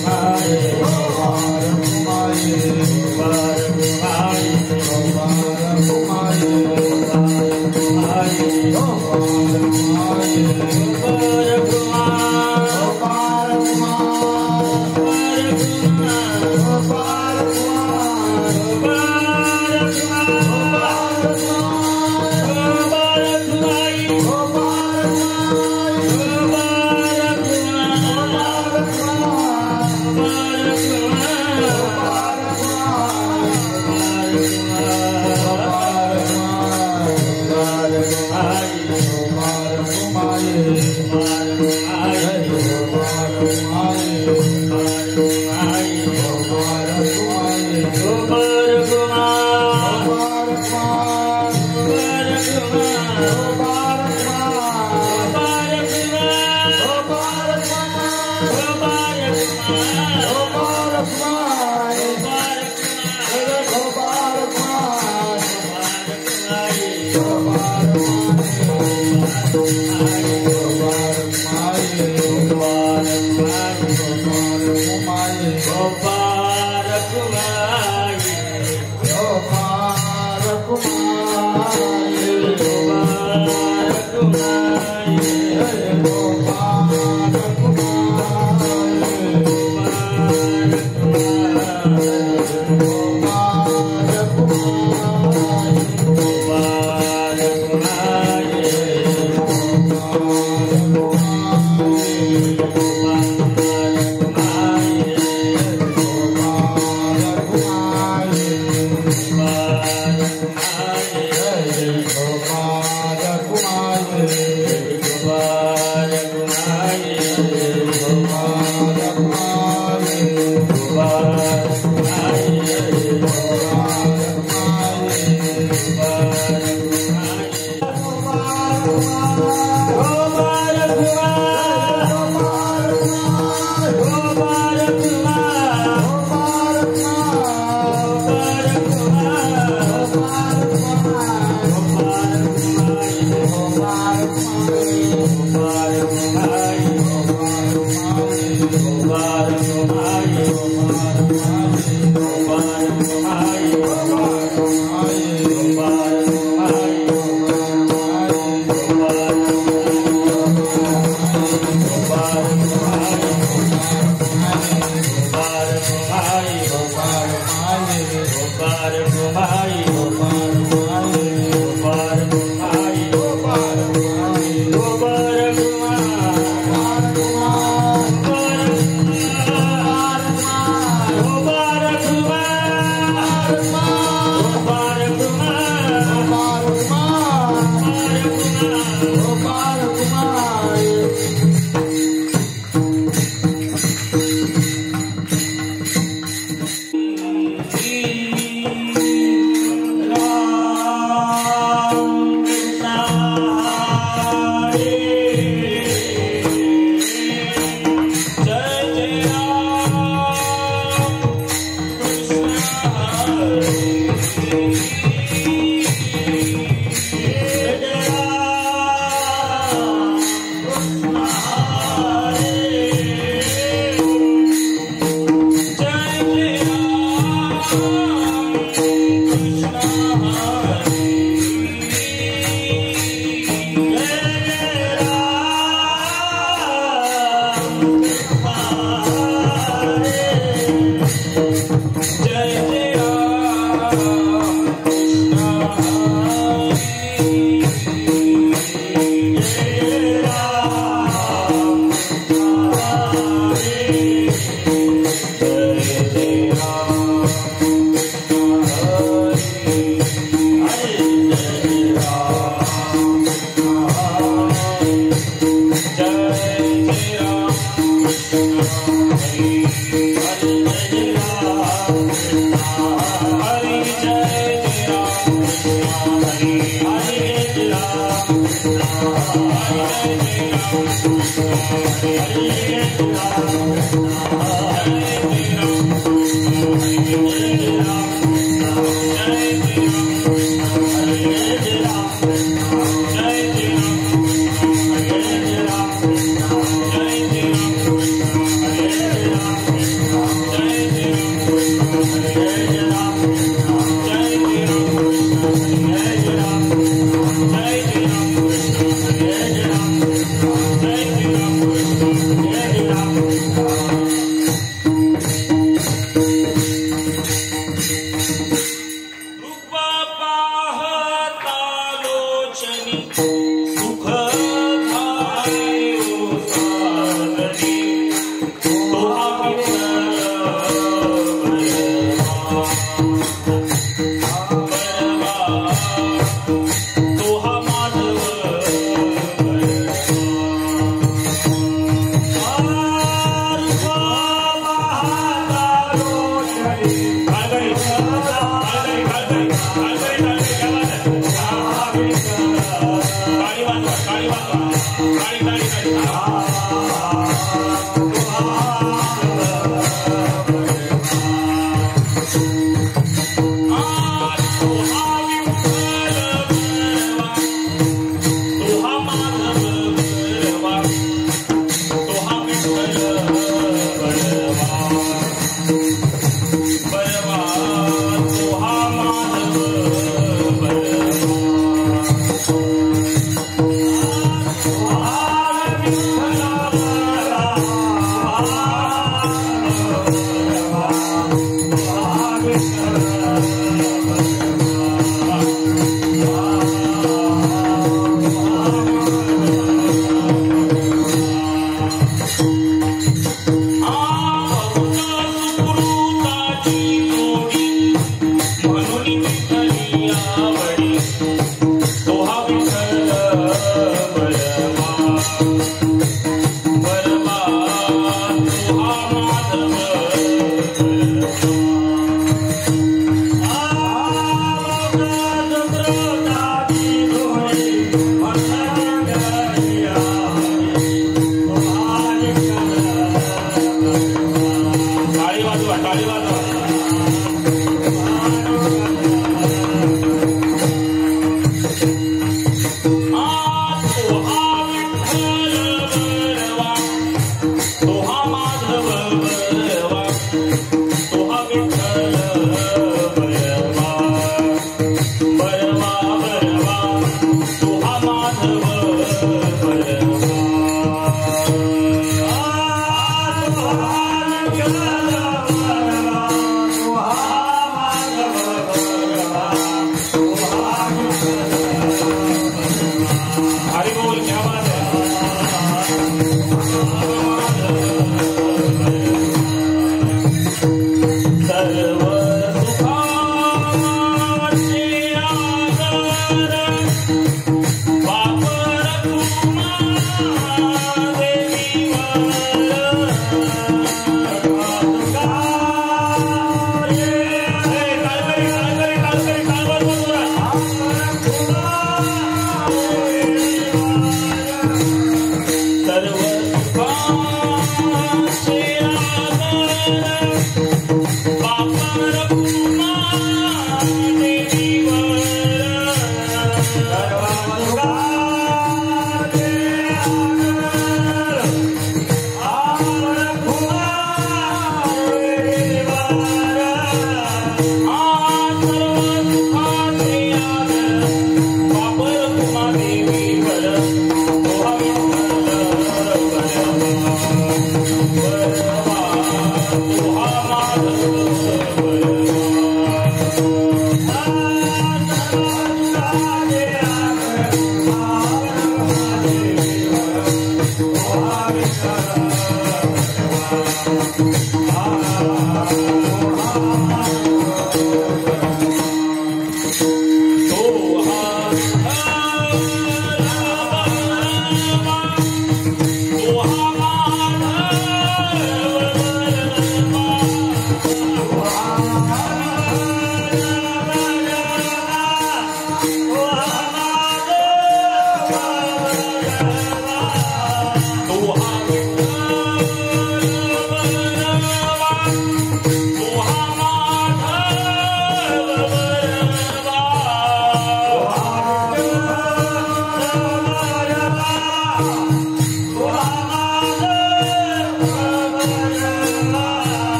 Hare Rama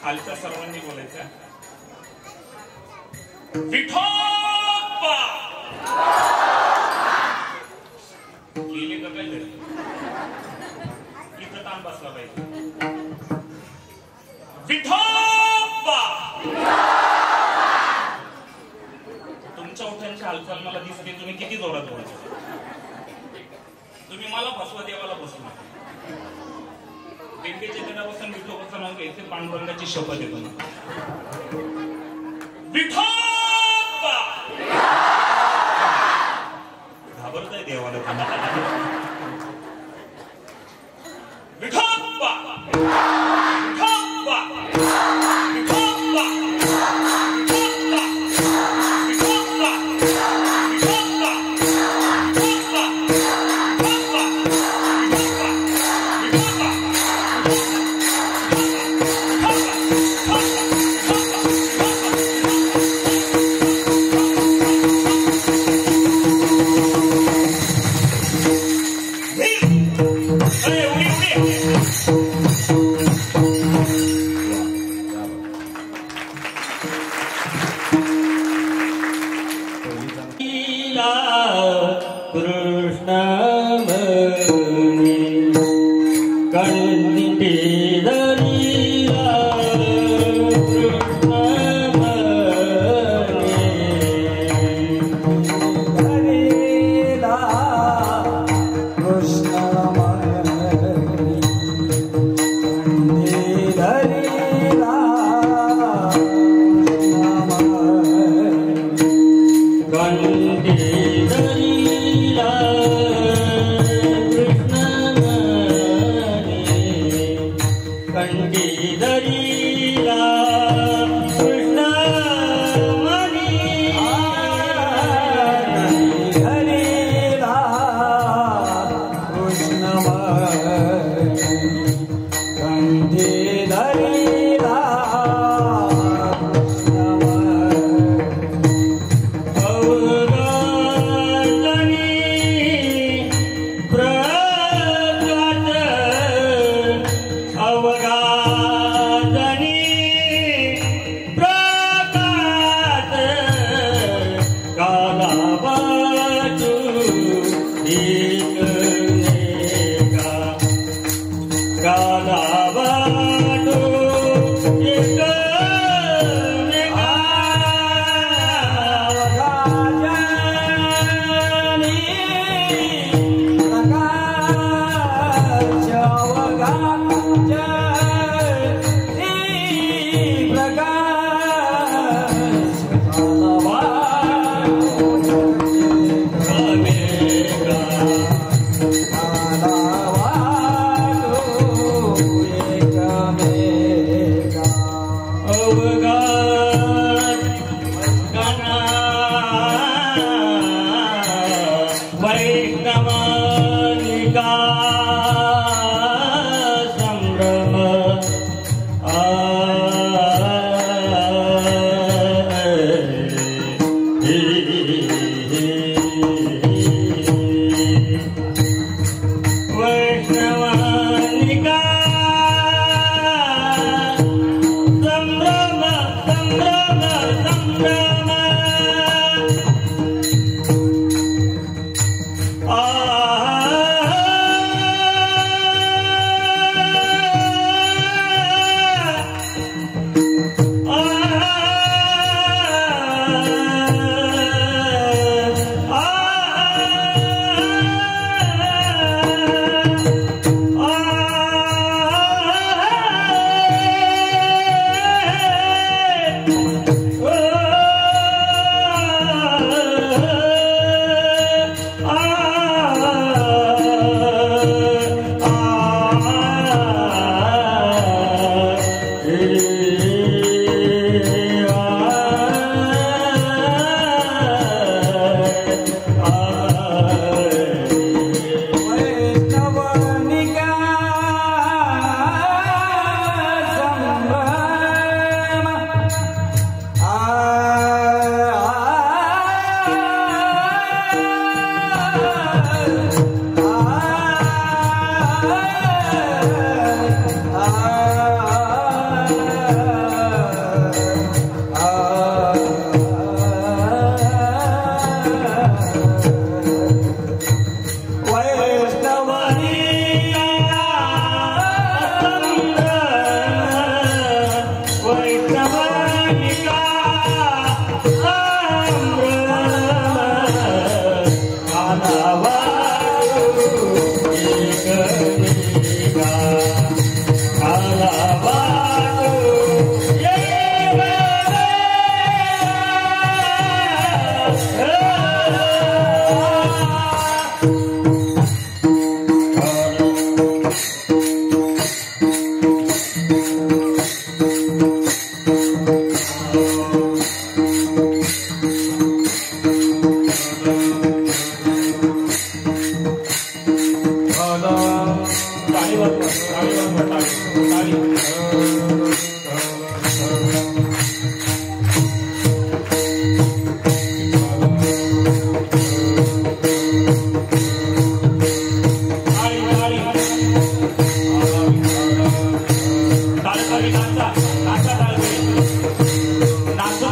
खालच्या सर्वांनी बोलायचं विठोबा गेले का काय घरी इथं ताण बसला पाहिजे विठोबा तुमच्या उठ्यांची हालचाल मला दिसते तुम्ही किती जोरात बोलायचे तुम्ही मला फसवा देवाला बसू नका बेंकेच्या दिनापासून विठोबाचं नाव घ्यायचे पांडुरंगाची शपथ येतो विठोबा घाबरताय देवाला विठोबा विठोबा विठोबा विठोबा विठोबा Gandhi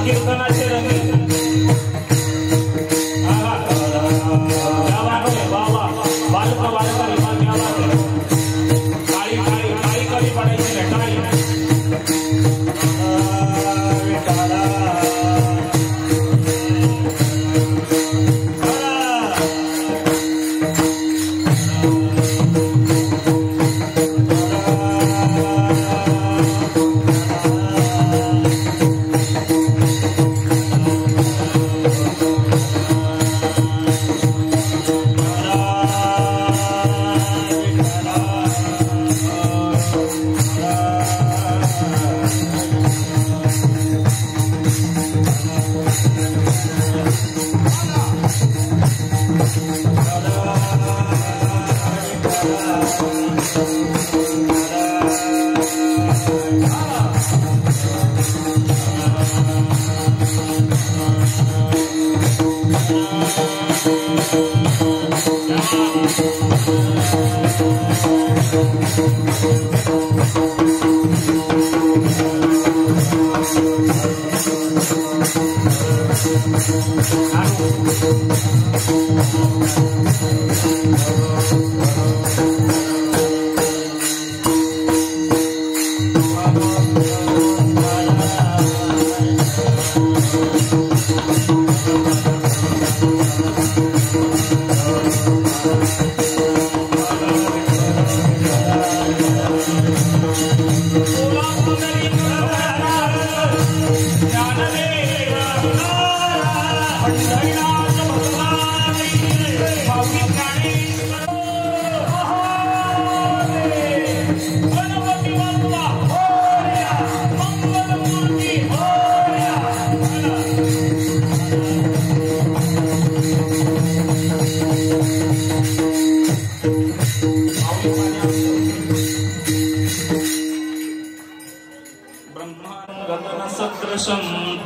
कीर्तनाचे रंग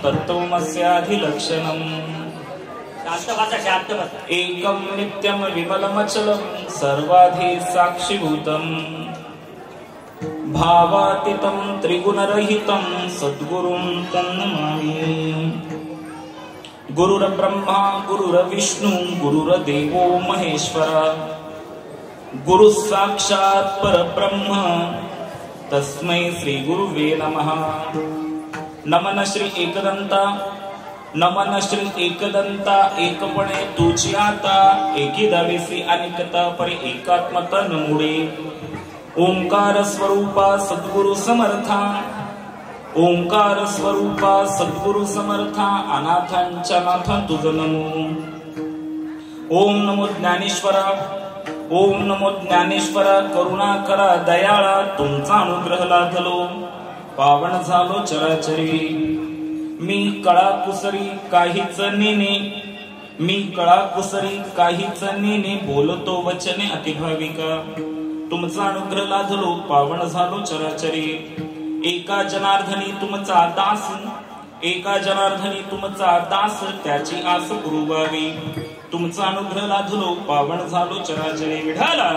तत्त्वमस्याधिलक्षणम् एकं नित्यं विमलमचलं सर्वाधि साक्षिभूतं भावातीतं त्रिगुणरहितं सद्गुरुं तन्नमामि। गुरुर्ब्रह्मा गुरुर्विष्णु गुरुर्देवो महेश्वर गुरुः साक्षात् परब्रह्म तस्मै श्री गुरुवे नमः। नमन श्री एकदंता नमन श्री एकदंता एकपणे तुझी आता एकी दावेसी अनेकता परी एकात्मता नमुडे ओंकार स्वरूपा सद्गुरु समर्था ओंकार स्वरूपा सद्गुरु समर्था अनाथांच्या नाथ तुझ नमो। ओम नमो ज्ञानेश्वरा ओम नमो ज्ञानेश्वरा करुणा करा दयाळा तुमचा अनुग्रह लाभलो पावन झालो चराचरी। मी कळा कुसरी काहीच नेने मी कळा कुसरी काहीच नेने बोलतो वचने अतिभाविका तुमचा अनुग्रह लाधलो पावन झालो चराचरी। एका जनार्दनी तुमचा दास एका जनार्दनी तुमचा दास त्याची आस पुरवावी तुमचा अनुग्रह लाधलो पावन झालो चराचरी। विठाला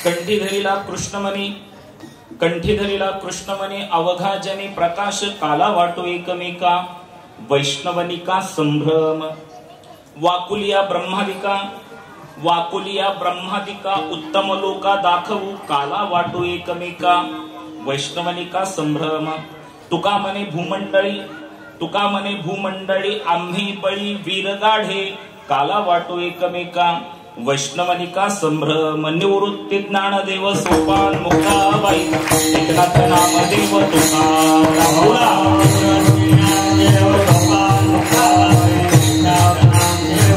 कंठी धरीला कृष्णमणी कंठी धरीला कृष्णमणी अवघा जनी प्रकाश काला वाटो एकमेका वैष्णवनिका संभ्रम वाकुलिया ब्रह्मादिका उत्तम लोका दाखवू काला वाटो एकमेका वैष्णवनिका संभ्रम। तुका मने भूमंडळी आम्ही बळी वीरगाढे काला वाटो एकमेका वैष्णवनिका संभ्रम। निवृत्ती ज्ञानदेव सोपान मुक्ताबाई एकनाथ नामदेव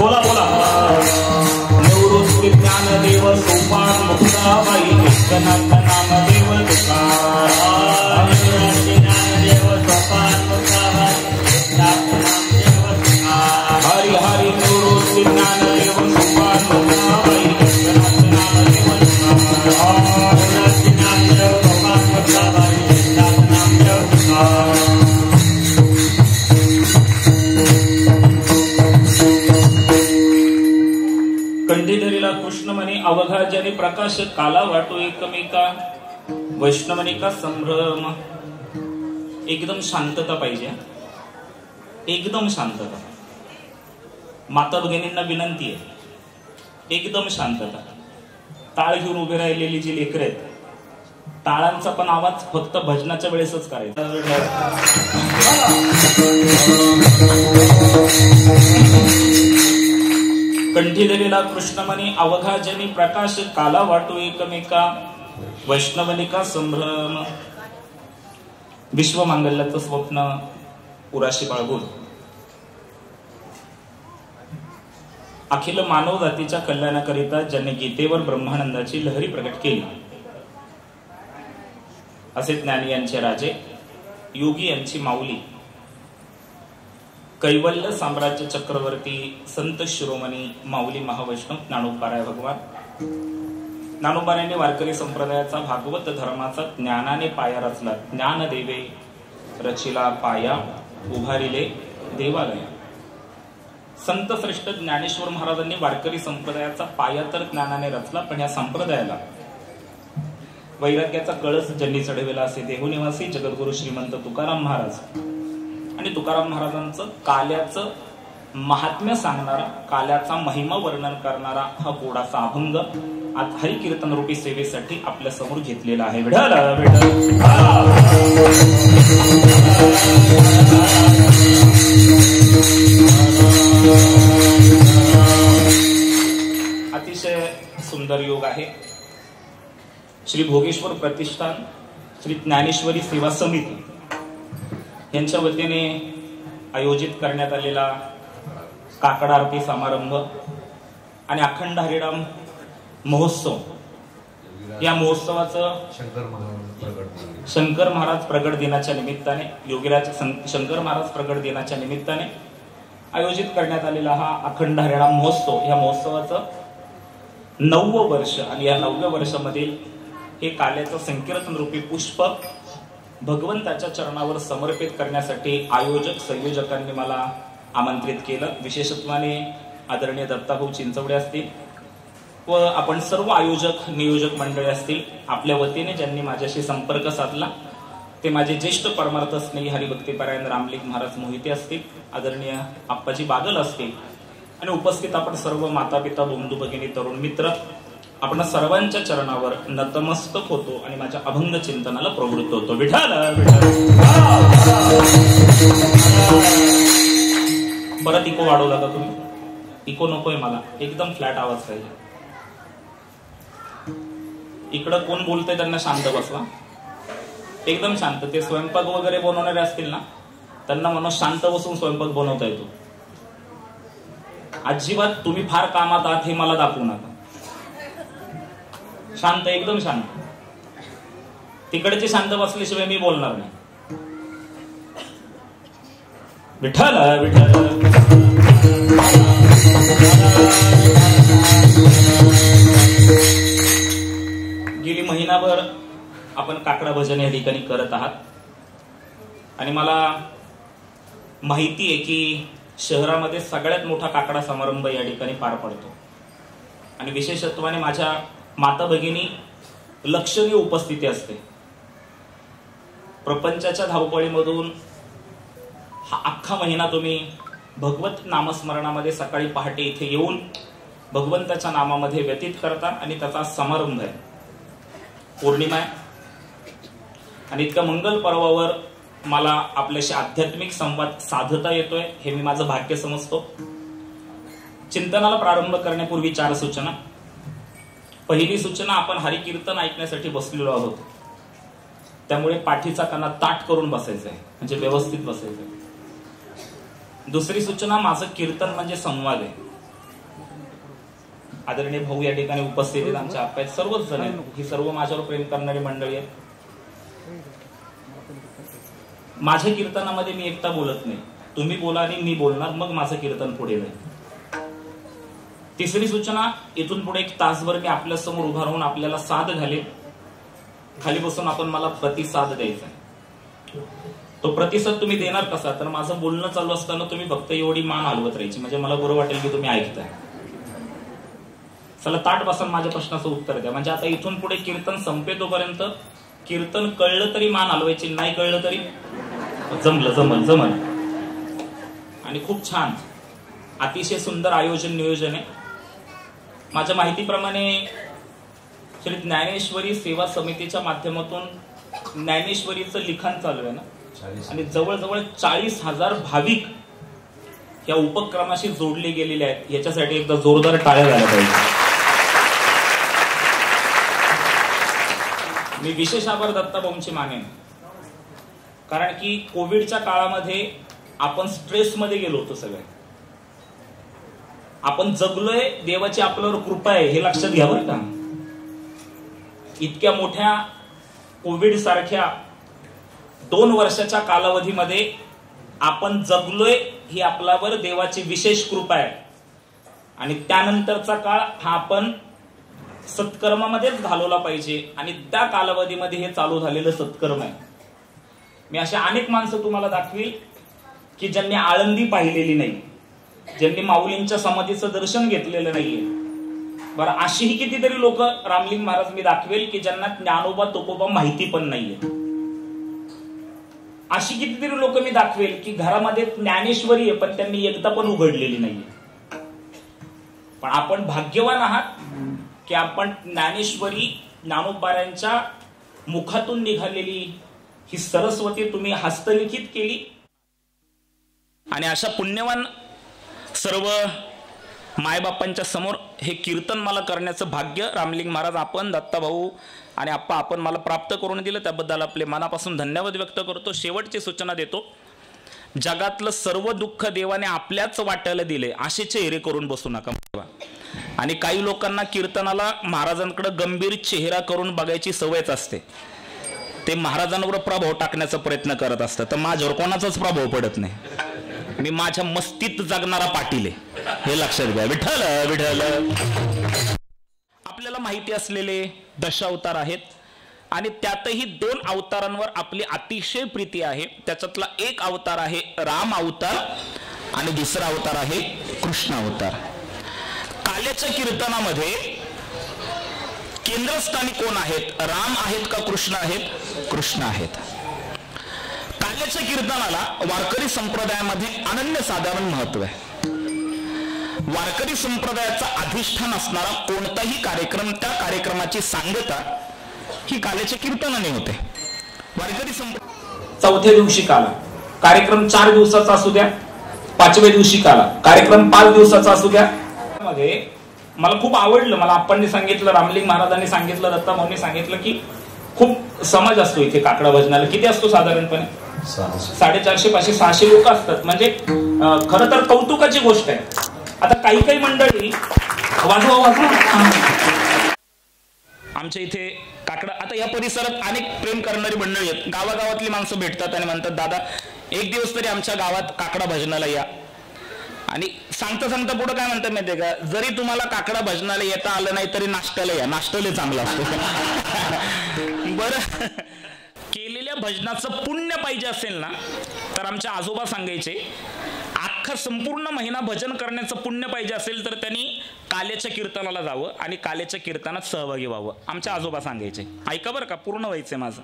बोला बोला निवृत्ती ज्ञानदेव सोपान मुक्ताबाई एकनाथ नामदेव हरि हरि निवृत्ती ज्ञानदेव सोपान मुक्ताबाई एकनाथ नामदेव कंठी धरीला कृष्ण म्हणे अवघा जने प्रकाश काला वाटो एकमेका वैष्णवने का संभ्रम. एकदम शांतता पाहिजे, एकदम शांतता. माता भगिनींना विनंती आहे, एकदम शांतता. टाळ घेऊन उभे राहिलेली जी लेकरं आहेत, टाळांचा पण आवाज फक्त भजनाच्या वेळेसच करायचा. कंठी धरीला कृष्ण म्हणे अवघा जनी प्रकाश काला वाटो एकमेका वैष्णवनिका संभ्रम. विश्वमांगल्याचं स्वप्न उराशी बाळगून अखिल मानव जातीच्या कल्याणाकरिता ज्यांनी गीतेवर ब्रह्मानंदाची लहरी प्रकट केली असे ज्ञानी यांचे राजे, योगी यांची माऊली, कैवल्य साम्राज्य चक्रवर्ती संत शिरोमणी माऊली महावैष्णव ज्ञानोबाराय भगवान. ज्ञानोबारायांनी वारकरी संप्रदायाचा भागवत धर्माचा ज्ञानाने पाया रचला. ज्ञान देवे रचिला पाया उभारिले देवालय. संत श्रेष्ठ ज्ञानेश्वर महाराजांनी वारकरी संप्रदायाचा पाया तर ज्ञानाने रचला, पण या संप्रदायाला वैराग्याचा कळस ज्यांनी चढविला असे देहनिवासी जगद्गुरु श्रीमंत तुकाराम महाराज. आणि तुकाराम महाराजांचं काल्याचं महात्म्य सांगणारा, काल्याचा महिमा वर्णन करणारा हा गोडाचा अभंग आज हरिकीर्तन रूपी सेवेसाठी आपल्या समोर घेतलेला आहे. विठ्ठल अतिशय सुंदर योग आहे. श्री भोगेश्वर प्रतिष्ठान, श्री ज्ञानेश्वरी सेवा समिती यांच्या वतीने आयोजित करण्यात आलेला काकड आरती समारंभ आणि अखंड हरिनाम महोत्सव, या महोत्सवाचं शंकर महाराज प्रगट दिनाच्या निमित्ताने, योगीराज शंकर महाराज प्रगट दिनाच्या निमित्ताने आयोजित करण्यात आलेला हा अखंड हरिनाम महोत्सव, या महोत्सवाचं 9वं वर्ष. आणि या 9व्या वर्षामधील हे काल्याचं संकीर्तन रूपी पुष्प भगवंताच्या चरणावर समर्पित करण्यासाठी आयोजक संयोजकांनी मला आमंत्रित केलं. विशेषत्वाने आदरणीय दत्ताभाऊ चिंचवडे असतील व आपण सर्व आयोजक नियोजक मंडळी असतील, आपल्या वतीने ज्यांनी माझ्याशी संपर्क साधला ते माझे ज्येष्ठ परमार्थ स्नेही हरिभक्तीपरायण रामलिंग महाराज मोहिते असतील, आदरणीय आप्पाजी बागल असतील आणि उपस्थित आपण सर्व माता पिता बंधू भगिनी तरुण मित्र, आपण सर्वांच्या चरणावर नतमस्तक होतो आणि माझ्या अभंग चिंतनाला प्रवृत्त होतो. विठ्ठल परत इको वाढवला का तुम्ही? इको नकोय मला, एकदम फ्लॅट आवाज पाहिजे. इकडं कोण बोलतंय त्यांना शांत बसवा, एकदम शांत. ते स्वयंपाक वगैरे बनवणारे असतील ना, त्यांना म्हणून शांत बसून स्वयंपाक बनवता येतो. अजिबात तुम्ही फार कामात आहात हे मला दाखवू नका. शांत, एकदम शांत. तिकडचे शांत बसल्याशिवाय मी बोलणार नाही. विठ्ठल विठ्ठल. गेली महिनाभर आपण काकडा भजन या ठिकाणी करत आहात आणि मला माहिती आहे की शहरामध्ये सगळ्यात मोठा काकडा समारंभ या ठिकाणी पार पडतो आणि विशेषत्वाने माझ्या माता भगिनी लक्षणीय उपस्थिती असते. प्रपंचाच्या धावपळीमधून हा अख्खा महिना तुम्ही भगवत नामस्मरणामध्ये सकाळी पहाटे इथे येऊन भगवंताच्या नामामध्ये व्यतीत करता आणि त्याचा समारंभ आहे. पौर्णिमा आहे आणि इतक्या मंगल पर्वावर मला आपल्याशी आध्यात्मिक संवाद साधता येतोय हे मी माझं भाग्य समजतो. चिंतनाला प्रारंभ करण्यापूर्वी 4 सूचना. पहिली सूचना, आपण हरिकीर्तन ऐकण्यासाठी बसलेलो आहोत, त्यामुळे पाठीचा कणा ताठ करून बसायचा आहे, म्हणजे व्यवस्थित बसायचं आहे. दुसरी सूचना, माझं कीर्तन म्हणजे संवाद आहे. आदरणीय भाऊ या ठिकाणी उपस्थित आहेत, आमच्या आप्पा आहेत, सर्वच जण आहेत. ही सर्व माझ्यावर प्रेम करणारी मंडळी आहेत. माझ्या कीर्तनामध्ये मी एकटा बोलत नाही, तुम्ही बोला आणि मी बोलणार, मग माझं कीर्तन पुढे जाईल. तिसरी सूचना, इथून पुढे 1 तासभर मी आपल्या समोर उभा राहून आपल्याला साथ घालेल. खाली बसून आपण मला प्रतिसाद द्यायचा. तो प्रतिसाद तुम्ही देणार कसा, तर माझं बोलणं चालू असताना तुम्ही फक्त एवढी मान हलवत राहायची, म्हणजे मला बरं वाटेल की तुम्ही ऐकताय. चला ताट बसून माझ्या प्रश्नाचं उत्तर द्या. म्हणजे आता इथून पुढे कीर्तन संपेतोपर्यंत कीर्तन कळलं तरी मान हलवायची, नाही कळलं तरी जमल. आणि खूप छान अतिशय सुंदर आयोजन नियोजन आहे. माझ्या माहितीप्रमाणे श्री ज्ञानेश्वरी सेवा समितीच्या माध्यमातून ज्ञानेश्वरीचं लिखाण चालू आहे ना, आणि जवळजवळ 40,000 भाविक या उपक्रमाशी जोडले गेलेले आहेत. याच्यासाठी एकदा जोरदार टाळ्या झाल्या पाहिजे. मी विशेष आभार दत्ताभाऊंची मानेन, कारण की कोविडच्या काळामध्ये आपण स्ट्रेसमध्ये गेलो होतो सगळे. आपण जगलोय, देवाची आपल्यावर कृपा आहे हे लक्षात घ्या बरं का. इतक्या मोठ्या कोविड सारख्या 2 वर्षाच्या कालावधीमध्ये आपण जगलोय ही आपल्यावर देवाची विशेष कृपा आहे. आणि त्यानंतरचा काळ हा आपण सत्कर्मामध्येच घालवला पाहिजे, आणि त्या कालावधीमध्ये हे चालू झालेलं सत्कर्म आहे. मी अशा अनेक माणसं तुम्हाला दाखवील की ज्यांनी आळंदी पाहिलेली नाही, ज्यांनी माऊलींच्या समाधीचं दर्शन घेतलेलं नाहीये. बरं, अशीही कितीतरी लोक रामलिंग महाराज मी दाखवेल की ज्यांना ज्ञानोबा तुकोबा माहिती पण नाहीये. अशी कितीतरी लोक मी दाखवेल की घरामध्ये ज्ञानेश्वरी आहे पण त्यांनी एकदा पण उघडलेली नाहीये. पण आपण भाग्यवान आहात की आपण ज्ञानेश्वरी ज्ञानोबाऱ्यांच्या मुखातून निघालेली ही सरस्वती तुम्ही हस्तलिखित केली. आणि अशा पुण्यवान सर्व मायबापांच्या समोर हे कीर्तन मला करण्याचं भाग्य रामलिंग महाराज, आपण, दत्ताभाऊ आणि आप्पा आपण मला प्राप्त करून दिलं. त्याबद्दल आपले मनापासून धन्यवाद व्यक्त करतो. शेवटची सूचना देतो. जगातलं सर्व दुःख देवाने आपल्याच वाट्याला दिले असे चेहरे करून बसू नका. आणि काही लोकांना कीर्तनाला महाराजांकडे गंभीर चेहरा करून बघायची सवयच असते. ते महाराजांवर प्रभाव टाकण्याचा प्रयत्न करत असतात. तर माझ्यावर कोणाचाच प्रभाव पडत नाही. मी माझ्या मस्तीत जगणारा पाटील आहे हे लक्षात घ्या. विठ्ठल विठ्ठल. आपल्याला माहिती असलेले दशावतार आहेत आणि त्यातही 2 अवतारांवर आपली अतिशय प्रीती आहे. त्याच्यातला एक अवतार आहे राम अवतार आणि दुसरा अवतार आहे कृष्ण अवतार. काल्याच्या कीर्तनामध्ये केंद्रस्थानी कोण आहेत? राम आहेत का कृष्ण आहेत? कृष्ण आहेत. काल्याच्या कीर्तनाला वारकरी संप्रदायामध्ये अनन्यसाधारण महत्व आहे. वारकरी संप्रदायाचा अधिष्ठान असणारा कोणताही कार्यक्रम, त्या कार्यक्रमाची सांगता ही काल्याच्या कीर्तनाने होते. वारकरी चौथ्या दिवशी काला कार्यक्रम 4 दिवसाचा असू द्या, 5व्या दिवशी काला कार्यक्रम 5 दिवसाचा असू द्या. मध्ये मला खूप आवडलं. मला आपण सांगितलं, रामलिंग महाराजांनी सांगितलं, दत्ताभाऊंनी सांगितलं की खूप समाज असतो इथे काकडा भजनाला. किती असतो साधारणपणे? 450-500 600 लोक असतात. म्हणजे खरं तर कौतुकाची गोष्ट आहे. आता काही मंडळी वाजवा आमच्या इथे काकडा, आता या परिसरात अनेक प्रेम करणारी मंडळी आहेत. गावागावातली माणसं भेटतात आणि म्हणतात दादा एक दिवस तरी आमच्या गावात काकडा भजनाला या. आणि सांगता पुढे काय म्हणतात माहितीये का, जरी तुम्हाला काकडा भजनाला येता आलं नाही तरी नाश्त्याला या, नाश्त्याला चांगला असतो. बरं, केलेल्या भजनाचं पुण्य पाहिजे असेल ना तर आमच्या आजोबा सांगायचे, अख्खा संपूर्ण महिना भजन करण्याचं पुण्य पाहिजे असेल तर त्यांनी काल्याच्या कीर्तनाला जावं आणि काल्याच्या कीर्तनात सहभागी व्हावं. आमच्या आजोबा सांगायचे. ऐका बरं का, पूर्ण व्हायचंय माझं.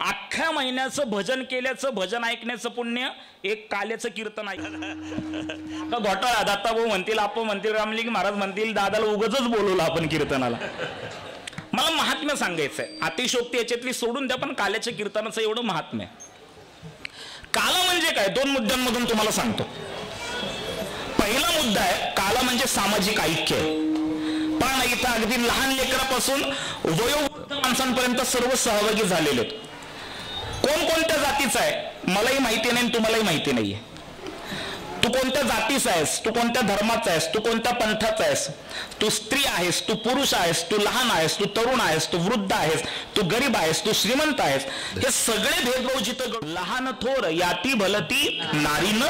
अख्ख्या महिन्याचं भजन केल्याचं, भजन ऐकण्याचं पुण्य एक काल्याचं कीर्तन ऐकलं. घोटाळा दत्ताभाऊ म्हणतील, आपण म्हणतील, रामलिंग महाराज म्हणतील, दादाला उगाचच बोलवलं आपण कीर्तनाला. मला महात्म्य सांगायचंय. अतिशोक्ती याच्यातली सोडून द्या, पण काल्याच्या कीर्तनाचं एवढं महात्म्य. काला म्हणजे काय? 2 मुद्द्यांमधून तुम्हाला सांगतो. पहिला मुद्दा आहे, काला म्हणजे सामाजिक ऐक्य. पण इथं अगदी लहान लेकरापासून वयोवृद्ध माणसांपर्यंत सर्व सहभागी झालेले आहेत. कोणत्या जातीचा आहे मलाही माहिती नाही, तुम्हालाही माहिती नाहीये. तू कोणत्या जातीचा आहेस, तू कोणत्या धर्माचा आहेस, तू कोणत्या पंथाचा आहेस, तू स्त्री आहेस, तू पुरुष आहेस, तू लहान आहेस, तू तरुण आहेस, तू वृद्ध आहेस, तू गरीब आहेस, तू श्रीमंत आहेस, हे सगळे भेदभाव जिथं लहान थोर याती भलती नारीन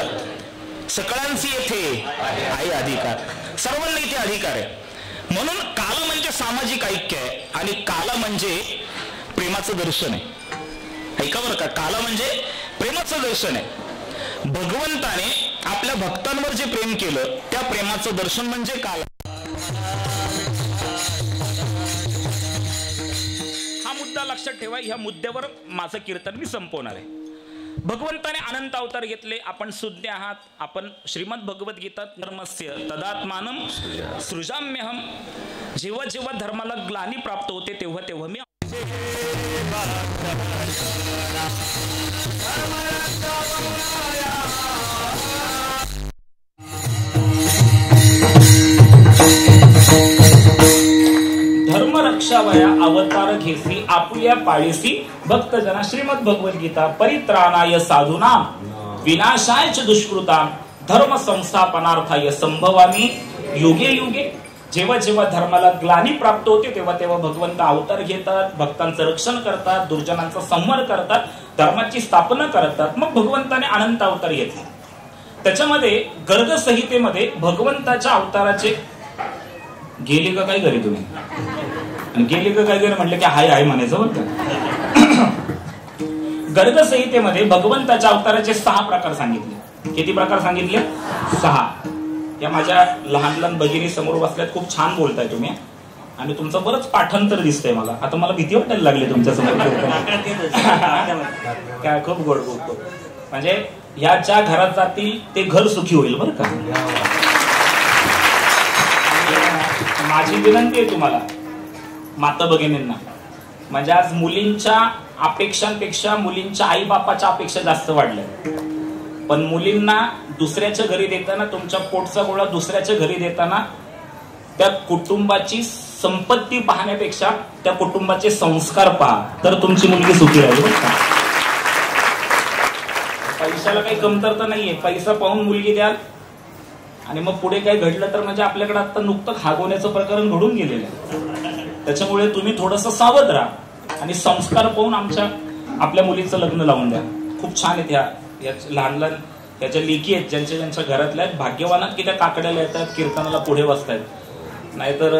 सगळ्यांची येथे आहे अधिकार. सर्वांना इथे अधिकार आहे. म्हणून काला म्हणजे सामाजिक ऐक्य आहे आणि काला म्हणजे प्रेमाचं दर्शन आहे. ऐका बरं का, काला म्हणजे प्रेमाचं दर्शन आहे. भगवंताने आपल्या भक्तांवर जे प्रेम केलं त्या प्रेमाचं दर्शन म्हणजे काला. लक्षात ठेवा, ह्या मुद्द्यावर माझं कीर्तन मी संपवणार आहे. भगवंताने अनंत अवतार घेतले. आपण सुज्ञ आहात. आपण श्रीमद भगवद्गीता धर्मस्य तदात्मानं सृजाम्यहम. जेव्हा जेव्हा धर्माला ग्लानी प्राप्त होते तेव्हा तेव्हा मी धर्मरक्षावया अवतार घेसी आपुल्या पाळीसी भक्तजना. श्रीमद भगवद्गीता. परित्राणाय साधूनां विनाशाय च दुष्कृतां धर्म संस्थापनार्थाय संभवामी युगे युगे. जेव्हा जेव्हा धर्माला ग्लानी प्राप्त होते तेव्हा तेव्हा भगवंत अवतार घेतात, भक्तांचं रक्षण करतात, दुर्जनांचा संहार करतात, धर्माची स्थापना करतात. मग भगवंताने अनंत अवतार घेतले. त्याच्यामध्ये गर्ग संहितेमध्ये भगवंताच्या अवताराचे गेले का काय घरी तुम्ही, आणि गेले का काय घरी म्हटलं की हाय हाय म्हणायचं बरं का. गर्ग संहितेमध्ये भगवंताच्या अवताराचे 6 प्रकार सांगितले. किती प्रकार सांगितले? 6. या माझ्या लहान लहान भगिनी समोर बसल्यात. खूप छान बोलताय तुम्ही आणि तुमचं बरंच पाठांतर दिसतंय मला. आता मला भीती वाटायला लागली तुमच्या समोर. काय खूप गोड बोलतो. म्हणजे ह्या ज्या घरात जातील ते घर सुखी होईल बरं का. माझी विनंती आहे तुम्हाला माता भगिनींना, म्हणजे आज मुलींच्या अपेक्षांपेक्षा मुलींच्या आई बापाच्या अपेक्षा जास्त वाढल्या. पण मुलींना दुसऱ्याच्या घरी देताना, तुमच्या पोटचा गोळा दुसऱ्याच्या घरी देताना त्या कुटुंबाची संपत्ती पाहण्यापेक्षा त्या कुटुंबाचे संस्कार पहा, तर तुमची मुलगी सुखी राहील बरं का. पैशाला काही कमतरता नाहीये. पैसा पाहून मुलगी द्याल आणि मग पुढे काही घडलं तर म्हणजे आपल्याकडे आता नुकतं खागवण्याचं प्रकरण घडून गेलेलं आहे. त्याच्यामुळे तुम्ही थोडंसं सावध राहा आणि संस्कार पाहून आपल्या मुलीचं लग्न लावून द्या. खूप छान आहेत ह्या लहान लहान त्याच्या लेकी आहेत, ज्यांच्या ज्यांच्या घरातल्या आहेत. भाग्यवानात की त्या काकड्याला येतात, कीर्तनाला पुढे बसतायत. नाहीतर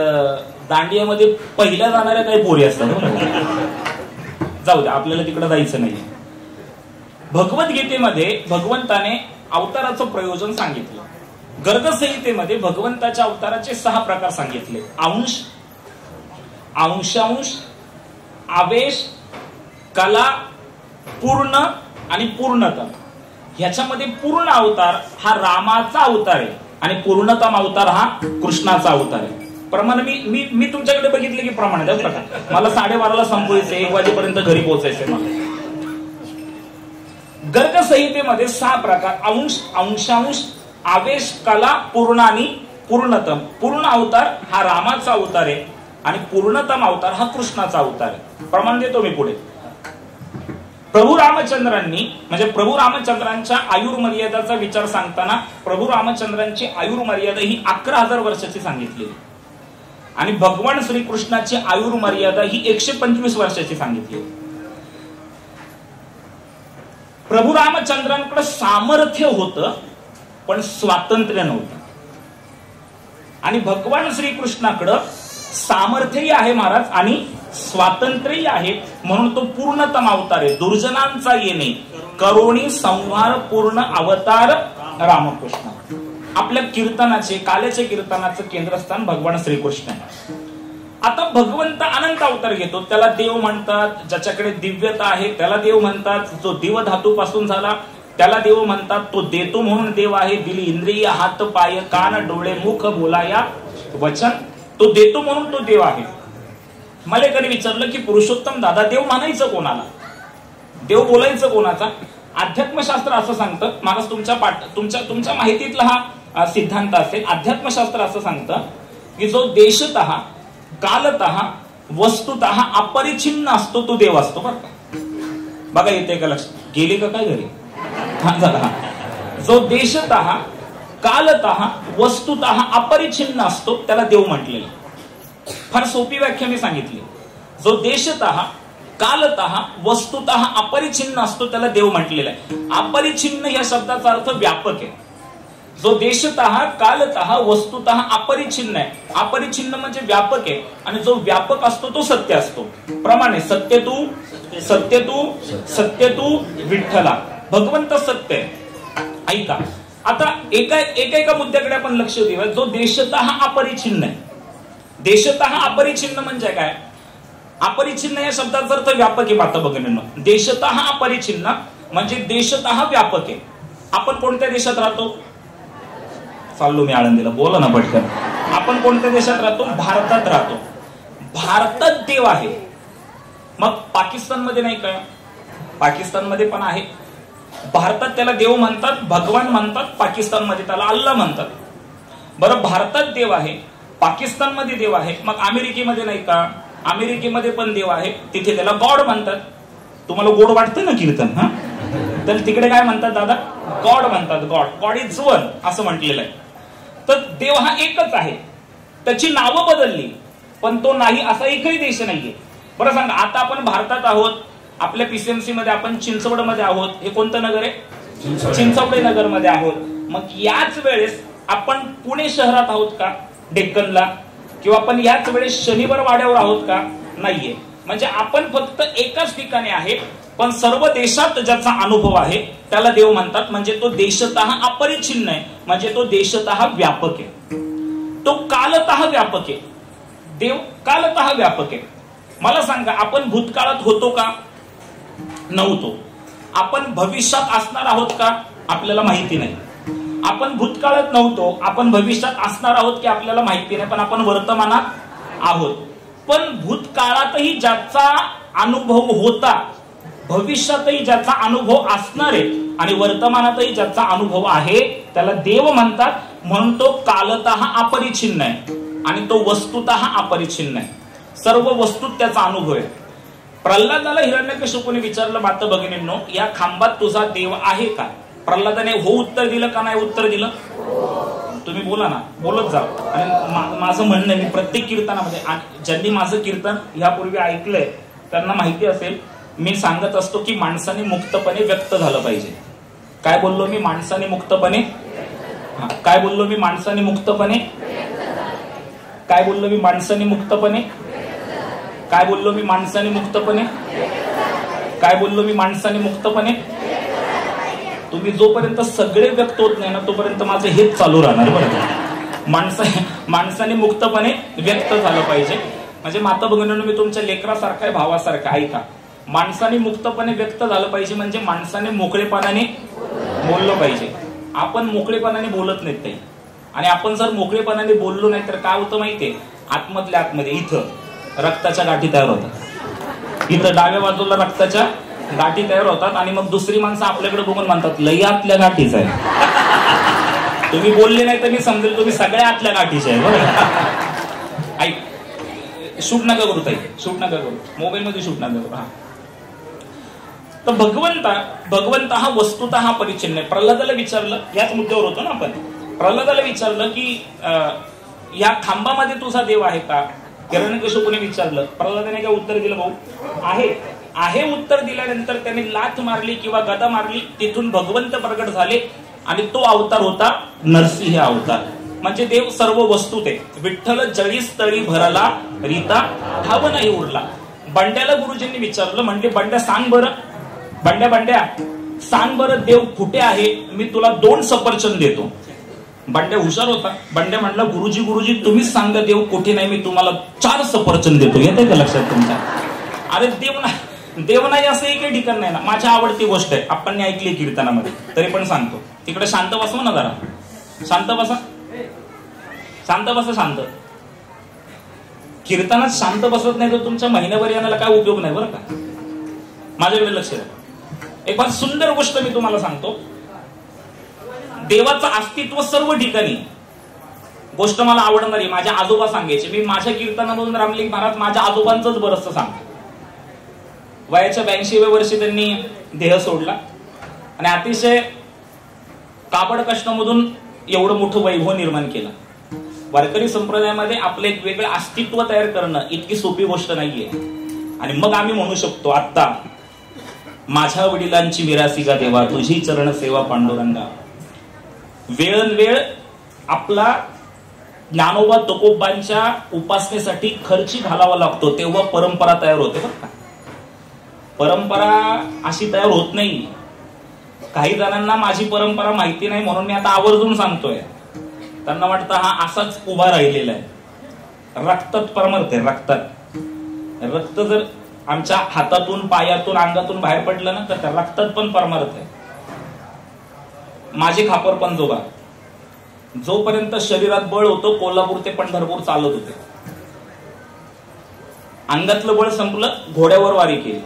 दांडियामध्ये पहिल्या जाणाऱ्या काही पोरी असतात. जाऊ द्या, आपल्याला तिकडे जायचं नाही. भगवद्गीतेमध्ये भगवंताने अवताराचं प्रयोजन सांगितलं. गर्ग संहितेमध्ये भगवंताच्या अवताराचे 6 प्रकार सांगितले. अंश, अंशांश, आवेश, कला, पूर्ण आणि पूर्णतम. ह्याच्यामध्ये पूर्ण अवतार हा रामाचा अवतार आहे आणि पूर्णतम अवतार हा कृष्णाचा अवतार आहे. प्रमाण मी तुमच्याकडे बघितले की प्रमाण आहे प्रकार. मला 12:30ला संपवायचंय, 1 वाजेपर्यंत घरी पोहोचायचंय मला. गर्ग संहितेमध्ये 6 प्रकार. अंश, अंशांश, आवेश, कला, पूर्ण आणि पूर्णतम. पूर्ण अवतार हा रामाचा अवतार आहे आणि पूर्णतम अवतार हा कृष्णाचा अवतार आहे. प्रमाण देतो मी पुढे. प्रभू रामचंद्रांनी, म्हणजे प्रभू रामचंद्रांच्या आयुर्मर्यादाचा विचार सांगताना प्रभू रामचंद्रांची आयुर्मर्यादा ही 11,000 वर्षाची सांगितली आणि भगवान श्रीकृष्णाची आयुर्मर्यादा ही 125 वर्षाची सांगितली. प्रभू रामचंद्रांकडे सामर्थ्य होतं पण स्वातंत्र्य नव्हतं. आणि भगवान श्रीकृष्णाकडं सामर्थ्यही आहे महाराज आणि स्वातंत्र्यही आहे, म्हणून तो पूर्णतम अवतार आहे. दुर्जनांचा येणे, करुणी संहार पूर्ण अवतार रामकृष्ण. आपल्या कीर्तनाचे, काल्याच्या कीर्तनाचं केंद्रस्थान भगवान श्रीकृष्ण आहे. आता भगवंत अनंत अवतार घेतो. त्याला देव म्हणतात. ज्याच्याकडे दिव्यता आहे त्याला देव म्हणतात. जो दिव धातूपासून झाला त्याला देव म्हणतात. तो देतो म्हणून देव आहे. दिली इंद्रिय, हात, पाय, कान, डोळे, मुख, बोलाया वचन. तो देतो म्हणून तो देव आहे. मला कधी विचारलं की पुरुषोत्तम दादा देव म्हणायचं कोणाला, देव बोलायचं कोणाचा? अध्यात्मशास्त्र असं सांगतं महाराज, तुमच्या माहितीतला हा सिद्धांत असेल. अध्यात्मशास्त्र असं सांगतं की जो देशतः, कालतः, वस्तुतः अपरिच्छिन्न असतो तो देव असतो बरं का. बघा येते का लक्षात? गेली का काय घरी? जो देशतः, कालतः, वस्तुतः अपरिच्छिन्न असतो त्याला देव म्हटलेलं. फार सोपी व्याख्या मी सांगितली. जो देशतः, कालतः, वस्तुतः अपरिच्छिन्न असतो त्याला देव म्हटलेला आहे. अपरिच्छिन्न या शब्दाचा अर्थ व्यापक आहे. जो देशतः, कालतः, वस्तुतः अपरिच्छिन्न आहे. अपरिच्छिन्न म्हणजे व्यापक आहे आणि जो व्यापक असतो तो सत्य असतो. प्रमाणे सत्य तू, सत्य तू, सत्य तू विठ्ठला. भगवंत सत्य आहे. ऐका आता एका मुद्द्याकडे आपण लक्ष देऊया. जो देशतः अपरिच्छिन्न आहे. देशतः अपरिच्छिन्न म्हणजे काय? अपरिच्छिन्न या शब्दाचा अर्थ व्यापक आहे माता भगिनींनो. देशतः अपरिच्छिन्न म्हणजे देशतः व्यापक आहे. आपण कोणत्या देशात राहतो? चाललो मी आळंदीला, बोला ना पटकन. आपण कोणत्या देशात राहतो? भारतात राहतो. भारतात देव आहे. मग पाकिस्तानमध्ये नाही का? पाकिस्तानमध्ये पण आहे. भारतात त्याला देव म्हणतात, भगवान म्हणतात, पाकिस्तानमध्ये त्याला अल्लाह म्हणतात. बरं, भारतात देव आहे, पाकिस्तानमध्ये देव आहे. मग अमेरिकेमध्ये नाही का? अमेरिकेमध्ये पण देव आहे, तिथे त्याला गॉड म्हणतात. तुम्हाला गोड वाटतं ना कीर्तन? हा, तर तिकडे काय म्हणतात दादा? गॉड म्हणतात. गॉड, गॉड इज वन असं म्हटलेलं आहे. तर देव हा एकच आहे. त्याची नावं बदलली पण तो नाही असा एकही देश नाहीये. बरं सांगा, आता आपण भारतात आहोत, आपल्या पीसीएमसी मध्ये आपण चिंचवड मध्ये आहोत. हे कोणतं नगर आहे? चिंचवडे नगर मध्ये आहोत. मग याच वेळेस आपण पुणे शहरात आहोत का? डेक्कनला? किंवा आपण याच वेळेस शनिवार वाड्यावर आहोत का? नाहीये. म्हणजे आपण फक्त एकाच ठिकाणी आहे, पण सर्व देशात ज्याचा अनुभव आहे त्याला देव म्हणतात. म्हणजे तो देशतः अपरिच्छिन्न आहे, म्हणजे तो देशतः व्यापक आहे. तो कालतः व्यापक आहे. देव कालतः व्यापक आहे. मला सांगा, आपण भूतकाळात होतो का? नव्हतो. आपण भविष्यात असणार आहोत का? आपल्याला माहिती नाही. आपण भूतकाळात नव्हतो, आपण भविष्यात असणार आहोत की आपल्याला माहिती नाही, पण आपण वर्तमानात आहोत. पण भूतकाळातही ज्याचा अनुभव होता, भविष्यातही ज्याचा अनुभव असणार आहे आणि वर्तमानातही ज्याचा अनुभव आहे त्याला देव म्हणतात. म्हणून तो कालतः अपरिच्छिन्न आहे आणि तो वस्तुतः अपरिच्छिन्न आहे. सर्व वस्तूत त्याचा अनुभव आहे. प्रल्हादाला हिरण्यकशिपूने विचारलं, माता भगिनींनो, या खांबात तुझा देव आहे का? प्रल्हादाने हो उत्तर दिलं का नाही उत्तर दिलं? तुम्ही बोला ना, बोलत जा. आणि माझं म्हणणं आहे, मी प्रत्येक कीर्तनामध्ये, ज्यांनी माझं कीर्तन यापूर्वी ऐकलंय त्यांना माहिती असेल, मी सांगत असतो की माणसाने मुक्तपणे व्यक्त झालं पाहिजे. काय बोललो मी? माणसाने मुक्तपणे. काय बोललो मी? माणसाने मुक्तपणे. काय बोललो मी? माणसाने मुक्तपणे. काय बोललो मी? माणसाने मुक्तपणे. काय बोललो मी? माणसाने मुक्तपणे. तुम्ही जोपर्यंत सगळे व्यक्त होत नाही ना, तोपर्यंत माझं हेच चालू राहणार. बरं, माणसाने मुक्तपणे व्यक्त झालं पाहिजे. म्हणजे माता भगिनींनो, मी तुमच्या लेकरासारखा आहे, भावासारखा. ऐका, माणसाने मुक्तपणे व्यक्त झालं पाहिजे म्हणजे माणसाने मोकळेपणाने बोललं पाहिजे. आपण मोकळेपणाने बोलत नाहीत काही. आणि आपण जर मोकळेपणाने बोललो नाही तर काय होतं माहितीये? आतमधल्या आतमध्ये इथं रक्ताच्या गाठी तयार होतात. इथं डाव्या बाजूला रक्ताच्या गाठी तयार होतात आणि मग दुसरी माणसं आपल्याकडे बघून म्हणतात, लई आतल्या गाठीच आहे. तुम्ही बोलले नाही तर मी समजेल तुम्ही सगळ्या आतल्या गाठीचे आहे. बरोबर? ऐक, शूट नका करू ताई, शूट नका करू, मोबाईल मध्ये शूट नका करू. हा, तर भगवंत हा वस्तुतः परिच्छिन्न आहे. प्रल्हादाला विचारलं, याच मुद्द्यावर होतो ना आपण. प्रल्हादाला विचारलं की या खांबामध्ये तुझा देव आहे का? हिरण्यकशिपूने विचारलं. प्रल्हादाने काय उत्तर दिलं? भाऊ आहे. आहे उत्तर दिल्यानंतर त्याने लाथ मारली किंवा गदा मारली, तिथून भगवंत प्रगट झाले आणि तो अवतार होता नरसिंह अवतार. म्हणजे देव सर्व वस्तूत आहे. विठ्ठल जळीस तळी भरला, रीता ठाव नाही उरला. बंड्याला गुरुजींनी विचारलं, म्हणजे बंड्या सांग बरं, बंड्या सांग बरं देव कुठे आहे, मी तुला 2 सफरचंद देतो. बंड्या हुशार होता. बंड्या म्हणला, गुरुजी तुम्हीच सांगा देव कुठे नाही, मी तुम्हाला 4 सफरचंद देतो. येते का लक्षात तुमच्या? अरे देव नाही असं एकही ठिकाण नाही ना. माझी आवडती गोष्ट आहे, आपण ऐकली कीर्तनामध्ये, तरी पण सांगतो. तिकडे शांत बसवा ना जरा, शांत बसा, शांत बसा, शांत. कीर्तनात शांत बसत नाही तर तुमच्या महिन्याभर येण्याला काय उपयोग नाही. बरं का, माझ्याकडे लक्ष द्या. एक फार सुंदर गोष्ट मी तुम्हाला सांगतो. देवाचं अस्तित्व सर्व ठिकाणी. गोष्ट मला आवडणारी, माझ्या आजोबा सांगायचे. मी माझ्या कीर्तनामधून रामलिंग महाराज माझ्या आजोबांचंच बरंचसं सांगतो. वयाच्या 82व्या वर्षी त्यांनी देह सोडला आणि अतिशय काबड कष्टामधून एवढं मोठं वैभव निर्माण केलं. वारकरी संप्रदायामध्ये आपलं एक वेगळं अस्तित्व तयार करणं इतकी सोपी गोष्ट नाहीये. आणि मग आम्ही म्हणू शकतो, आता माझ्या वडिलांची मिरासी का देवा, तुझी चरण सेवा पांडुरंगा. वेळोवेळ आपला ज्ञानोबा तुकोबांच्या उपासनेसाठी खर्ची घालावा लागतो, तेव्हा परंपरा तयार होते. बरं का, परंपरा अशी तयार होत नाही. काही जणांना माझी परंपरा माहिती नाही म्हणून मी आता आवर्जून सांगतोय. त्यांना वाटतं हा असाच उभा राहिलेला आहे. रक्तात परमर्थ आहे, रक्तात. रक्त जर आमच्या हातातून पायातून अंगातून बाहेर पडलं ना तर त्या रक्तात पण परमार्थ आहे. माझे खापर पंजोबा जोपर्यंत शरीरात बळ होतं कोल्हापूर ते पंढरपूर चालत होते. अंगातलं बळ संपलं, घोड्यावर वारी केली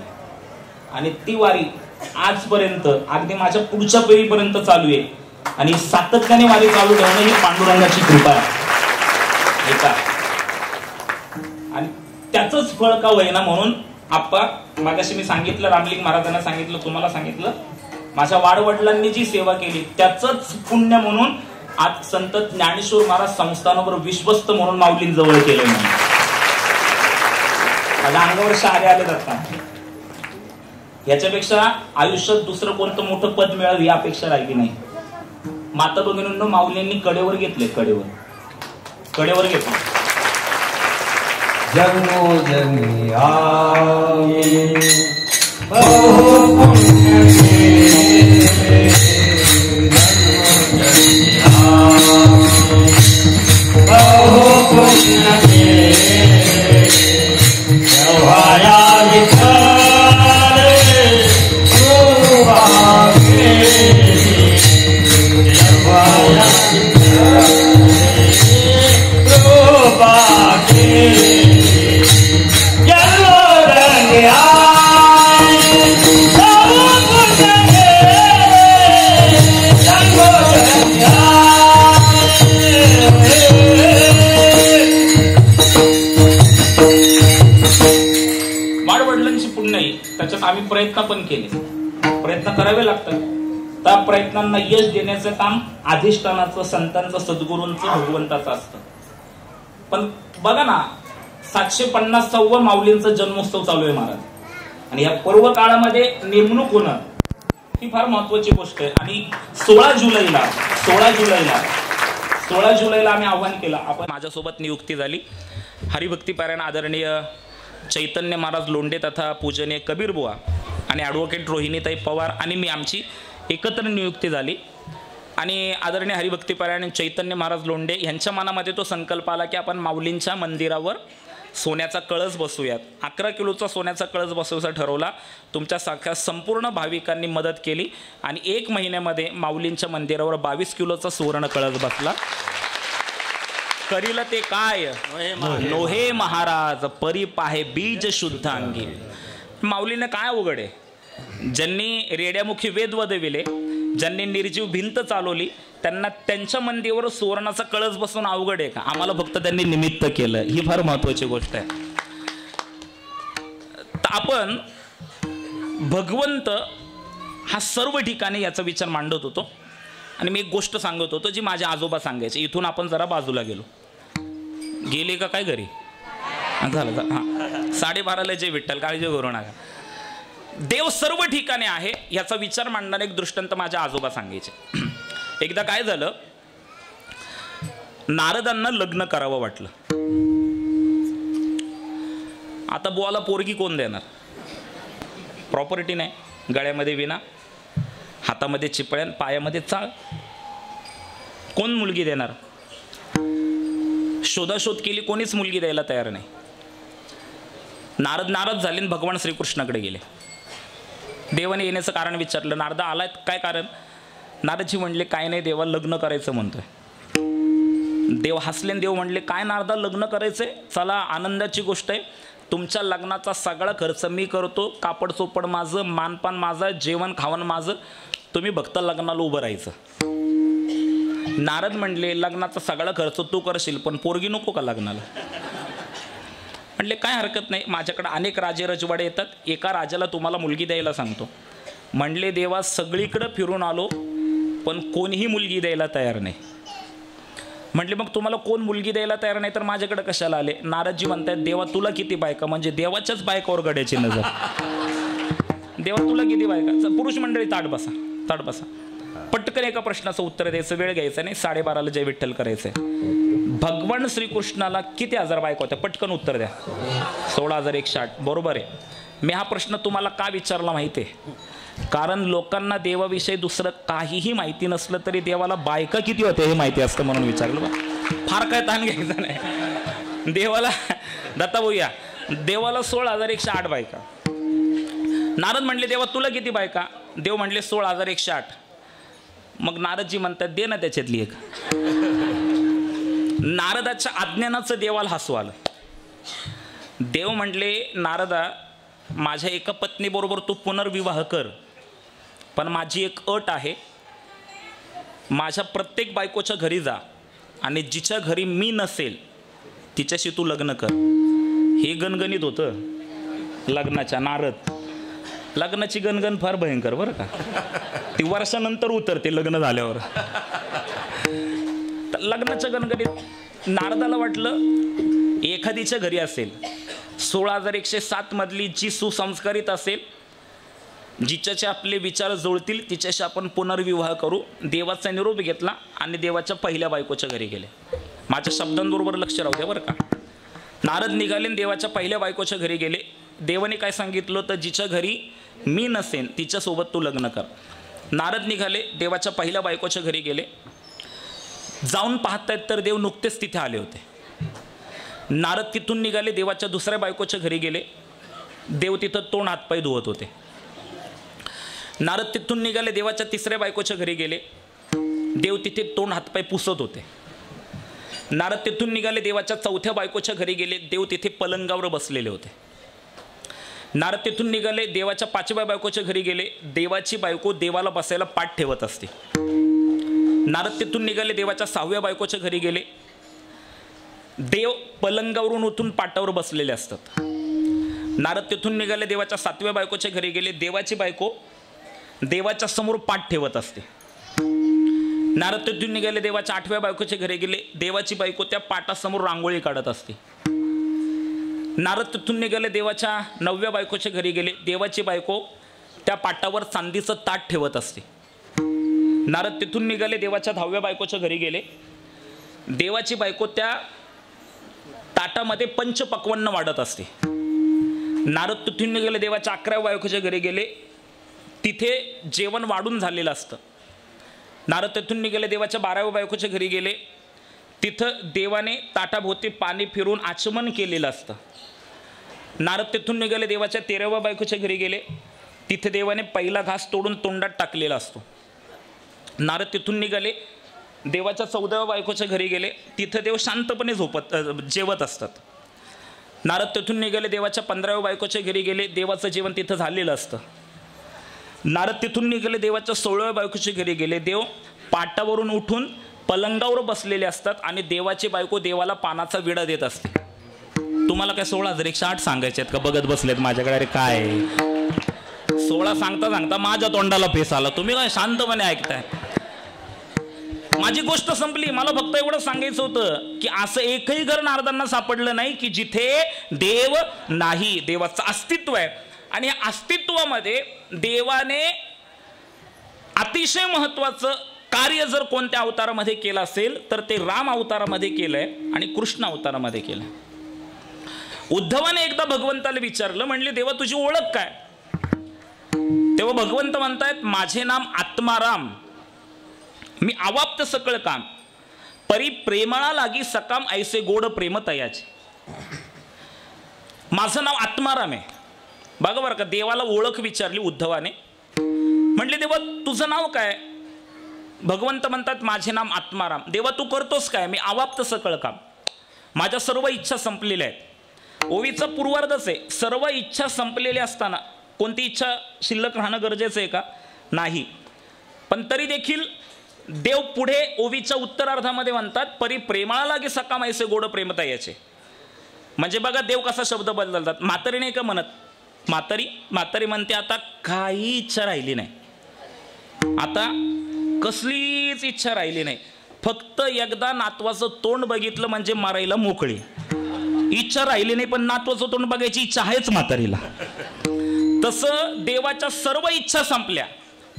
आणि ती वारी आजपर्यंत अगदी माझ्या पुढच्या पिढीपर्यंत चालू आहे. आणि सातत्याने वारी चालू ठेवणं ही पांडुरंगाची कृपा आहे का? आणि त्याचंच फळ का होईना म्हणून आप्पा मागाशी मी सांगितलं, रामलिंग महाराजांना सांगितलं, तुम्हाला सांगितलं, माझ्या वाडवडिलांनी जी सेवा केली त्याचंच पुण्य म्हणून आज संत ज्ञानेश्वर महाराज संस्थानावर विश्वस्त म्हणून माऊलींजवळ केलं. माझ्या अंगावर शहारे आले जातात. याच्यापेक्षा आयुष्यात दुसरं कोणतं मोठं पद मिळावं ही अपेक्षा राहिली नाही. माता भगिनींनो, माऊलींनी कडेवर घेतले, कडेवर घेतले. जन्मोजन्मी आये त्याच्यात आम्ही प्रयत्न पण केले. प्रयत्न करावे लागतात. त्या प्रयत्नांना यश देण्याचं काम अधिष्ठानाचं, संतांचं, सद्गुरूंचं, भगवंताचं असतं. पण बघा ना, 750वा माऊलींचा जन्मोत्सव चालू आहे महाराज. आणि या पर्व काळामध्ये नेमणूक होणं ही फार महत्वाची गोष्ट आहे. आणि 16 जुलैला आम्ही आव्हान केलं. आपण माझ्यासोबत नियुक्ती झाली. हरिभक्ती पारायण आदरणीय चैतन्य महाराज लोंढे तथा पूजनीय कबीर बुवा आणि ॲडव्होकेट रोहिणीताई पवार आणि मी, आमची एकत्र नियुक्ती झाली. आणि आदरणीय हरिभक्ती पारायण चैतन्य महाराज लोंढे यांच्या मनामध्ये तो संकल्प आला की आपण माऊलींच्या मंदिरावर सोन्याचा कळस बसवूयात. 11 किलोचा सोन्याचा कळस बसवायचा ठरवला. तुमच्या सारख्या संपूर्ण भाविकांनी मदत केली आणि 1 महिन्यामध्ये माऊलींच्या मंदिरावर 22 किलोचा सुवर्ण कळस बसला. करील ते काय नोहे महाराज परी पाहे बीज शुद्ध अंगी. माऊलीने काय अवघड आहे? ज्यांनी रेड्यामुखी वेद वदविले, ज्यांनी निर्जीव भिंत चालवली, त्यांना त्यांच्या मंदिरावर सुवर्णाचा कळस बसवून अवघड आहे का? आम्हाला फक्त त्यांनी निमित्त केलं, ही फार महत्वाची गोष्ट आहे. आपण भगवंत हा सर्व ठिकाणी याचा विचार मांडत होतो. आणि मी एक गोष्ट सांगत होतो जी माझे आजोबा सांगायचे. इथून आपण जरा बाजूला गेले का काय घरी झालं? हां, 12:30ला जय विठ्ठल, काळजी करू नका. देव सर्व ठिकाणी आहे याचा विचार मांडणारा एक दृष्टांत माझे आजोबा सांगायचे. एकदा काय झालं, नारदांना लग्न करावं वाटलं. आता बुवाला पोरगी कोण देणार? प्रॉपर्टी नाही, गळ्यामध्ये विना, हातामध्ये चिपळ्यान, पायामध्ये चाळ, कोण मुलगी देणार? शोधाशोध केली, कोणीच मुलगी द्यायला तयार नाही. नारद झाले, भगवान श्रीकृष्णाकडे गेले. देवाने येण्याचं कारण विचारलं. नारदा आलाय, काय कारण? नारदजी म्हणले, काय नाही, देवा लग्न करायचं म्हणतोय. देव हसले. देव म्हणले, काय नारदा लग्न करायचंय? चला, आनंदाची गोष्ट आहे. तुमच्या लग्नाचा सगळा खर्च मी करतो. कापड चोपड माझं, मानपान माझं, जेवण खावण माझं. तुम्ही भक्त लग्नाला उभं राहायचं. नारद म्हणले, लग्नाचा सगळा खर्च तू करशील, पण पोरगी नको का लग्नाला? म्हणले, काय हरकत नाही, माझ्याकडे अनेक राजे रजवाडे येतात, एका राजाला तुम्हाला मुलगी द्यायला सांगतो. म्हणले, देवा सगळीकडे फिरून आलो पण कोणीही मुलगी द्यायला तयार नाही. म्हटले, मग तुम्हाला कोण मुलगी द्यायला तयार नाही तर माझ्याकडे कशाला आले? नारदजी म्हणतात, देवा तुला किती बायका? म्हणजे देवाच्याच बायकावर गड्याची नजर. देवा तुला किती बायका? पुरुष मंडळी ताट बसा. पटकन एका प्रश्नाचं उत्तर द्यायचं, वेळ घ्यायचा नाही. 12:30ला जय विठ्ठल करायचंय. भगवान श्रीकृष्णाला किती हजार बायका होत्या? पटकन उत्तर द्या. 16,108. बरोबर आहे. मी हा प्रश्न तुम्हाला का विचारला माहिती आहे? कारण लोकांना देवाविषयी दुसरं काहीही माहिती नसलं तरी देवाला बायका किती होते हे माहिती असतं म्हणून विचारलं. फार काय ताण घ्यायचा नाही. देवाला दत्ता बोया देवाला 16,108 बायका. नारद म्हणले देवा तुला किती बायका? देव म्हणले 16,108. मग नारदजी म्हणतात दे ना त्याच्यातली एक. नारदाच्या अज्ञानाचं देवाला हसू आलं. देव म्हणले नारदा माझ्या एका पत्नीबरोबर तू पुनर्विवाह कर, पण माझी एक अट आहे. माझ्या प्रत्येक बायकोच्या घरी जा आणि जिच्या घरी मी नसेल तिच्याशी तू लग्न कर. हे गणगणित होतं लग्नाच्या. नारद लग्नाची गणगण फार भयंकर बरं का. ती वर्षानंतर उतरते लग्न झाल्यावर. तर लग्नाच्या गणगणित नारदाला वाटलं एखादीच्या घरी असेल 16,107 मधली जी सुसंस्कारित असेल, जिच्याचे आपले विचार जुळतील तिच्याशी आपण पुनर्विवाह करू. देवाचा निरोप घेतला आणि देवाच्या पहिल्या बायकोच्या घरी गेले. माझ्या शब्दांबरोबर लक्ष राहू द्या बरं का. नारद निघाले देवाच्या पहिल्या बायकोच्या घरी गेले. देवाने काय सांगितलं तर जिच्या घरी मी नसेन तिच्यासोबत तू लग्न कर. नारद निघाले देवाच्या पहिल्या बायकोच्या घरी गेले. जाऊन पाहतायत तर देव नुकतेच तिथे आले होते. नारद तिथून निघाले देवाच्या दुसऱ्या बायकोच्या घरी गेले. देव तिथं तोंड हातपाय धुवत होते. नारद तिथून निघाले देवाच्या तिसऱ्या बायकोच्या घरी गेले. देव तिथे तोंड हातपाय पुसत होते. नारद तिथून निघाले देवाच्या चौथ्या बायकोच्या घरी गेले. देव तिथे पलंगावर बसलेले होते. नारद तिथून निघाले देवाच्या पाचव्या बायकोच्या घरी गेले. देवाची बायको देवाला बसायला पाठ ठेवत असते. नारद तिथून निघाले देवाच्या 6व्या बायकोच्या घरी गेले. देव पलंगावरून उठून पाटावर बसलेले असतात. नारद तिथून निघाले देवाच्या 7व्या बायकोच्या घरी गेले. देवाची बायको देवाच्या समोर पाठ ठेवत असते. नारद तिथून निघाले देवाच्या 8व्या बायकोच्या घरी गेले. देवाची बायको त्या पाटासमोर रांगोळी काढत असते. नारद तिथून निघाले देवाच्या 9व्या बायकोच्या घरी गेले. देवाची बायको त्या पाटावर चांदीचं ताट ठेवत असते. नारद तिथून निघाले देवाच्या 10व्या बायकोच्या घरी गेले. देवाची बायको त्या ताटामध्ये पंचपक्वान्न वाढत असते. नारद तिथून निघाले देवाच्या 11व्या बायकोच्या घरी गेले. तिथे जेवण वाढून झालेलं असतं. नारद तिथून निघाले देवाच्या 12व्या बायकोच्या घरी गेले. तिथं देवाने ताटाभोवती पाणी फिरून आचमन केलेलं असतं. नारद तिथून निघाले देवाच्या 13व्या बायकोच्या घरी गेले. तिथे देवाने पहिला घास तोडून तोंडात टाकलेला असतो. नारद तिथून निघाले देवाच्या 14व्या बायकोच्या घरी गेले. तिथं देव शांतपणे जेवत असतात. नारद तिथून निघाले देवाच्या 15व्या बायकोच्या घरी गेले. देवाचं जेवण तिथं झालेलं असतं. नारद तिथून निघाले देवाच्या 16व्या बायकोच्या घरी गेले. देव पाटावरून उठून पलंगावर बसलेले असतात आणि देवाची बायको देवाला पानाचा विडा देत असते. तुम्हाला काय 16,108 सांगायचे आहेत का? बघत बसलेत माझ्याकडे. अरे काय 16 सांगता सांगता माझ्या तोंडाला फेस आला. तुम्ही काय शांतपणे ऐकताय? माझी गोष्ट संपली. मला फक्त एवढं सांगायचं होतं की असं एकही घर नारदांना सापडलं नाही की जिथे देव नाही. देवाचं अस्तित्व आहे आणि या अस्तित्वामध्ये देवाने अतिशय महत्त्वाचं कार्य जर कोणत्या अवतारामध्ये केलं असेल तर ते राम अवतारामध्ये केलंय आणि कृष्ण अवतारामध्ये केलंय. उद्धवाने एकदा भगवंताला विचारलं, म्हणले देवा तुझी ओळख काय? तेव्हा भगवंत म्हणतायत माझे नाम आत्माराम, मी आवाप्त सकळ काम, परी प्रेमळा लागी सकाम ऐसे गोड प्रेम तयाचे. माझं नाव आत्माराम आहे. बघा बरं का, देवाला ओळख विचारली उद्धवाने. म्हटले देवा तुझं नाव काय? भगवंत म्हणतात माझे नाम आत्माराम. देवा तू करतोस काय? मी आवाप्त सकळ काम, माझ्या सर्व इच्छा संपलेल्या आहेत. ओवीचा पूर्वार्धच आहे. सर्व इच्छा संपलेल्या असताना कोणती इच्छा शिल्लक राहणं गरजेचं आहे का? नाही. पण तरी देखील देव पुढे ओवीच्या उत्तरार्धामध्ये म्हणतात परी प्रेमाला लागे सकाम ऐसे गोड प्रेमता याचे. म्हणजे बघा देव कसा शब्द बदलतात. म्हातारी नाही का म्हणत, म्हातारी म्हणते आता काही इच्छा राहिली नाही, आता कसलीच इच्छा राहिली नाही, फक्त एकदा नातवाचं तोंड बघितलं म्हणजे मारायला मोकळी. इच्छा राहिली नाही पण नातवाचं तोंड बघायची इच्छा आहेच म्हातारीला. तसं देवाच्या सर्व इच्छा संपल्या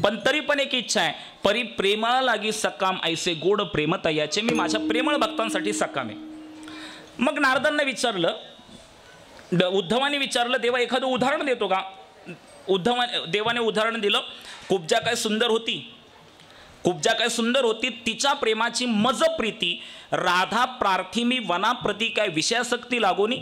पण तरी पण एक इच्छा आहे, परी प्रेमाला लागी सकाम ऐसे गोड प्रेम तयाचे. मी माझ्या प्रेमळ भक्तांसाठी सकाम आहे. मग नारदांना विचारलं, उद्धवाने विचारलं देवा एखादं उदाहरण देतो का? देवाने उदाहरण दिलं. कुब्जा काय सुंदर होती, कुब्जा काय सुंदर होती, तिच्या प्रेमाची मज प्रीती राधा प्रार्थी मी वनाप्रती काय विषयासक्ती लागोनी.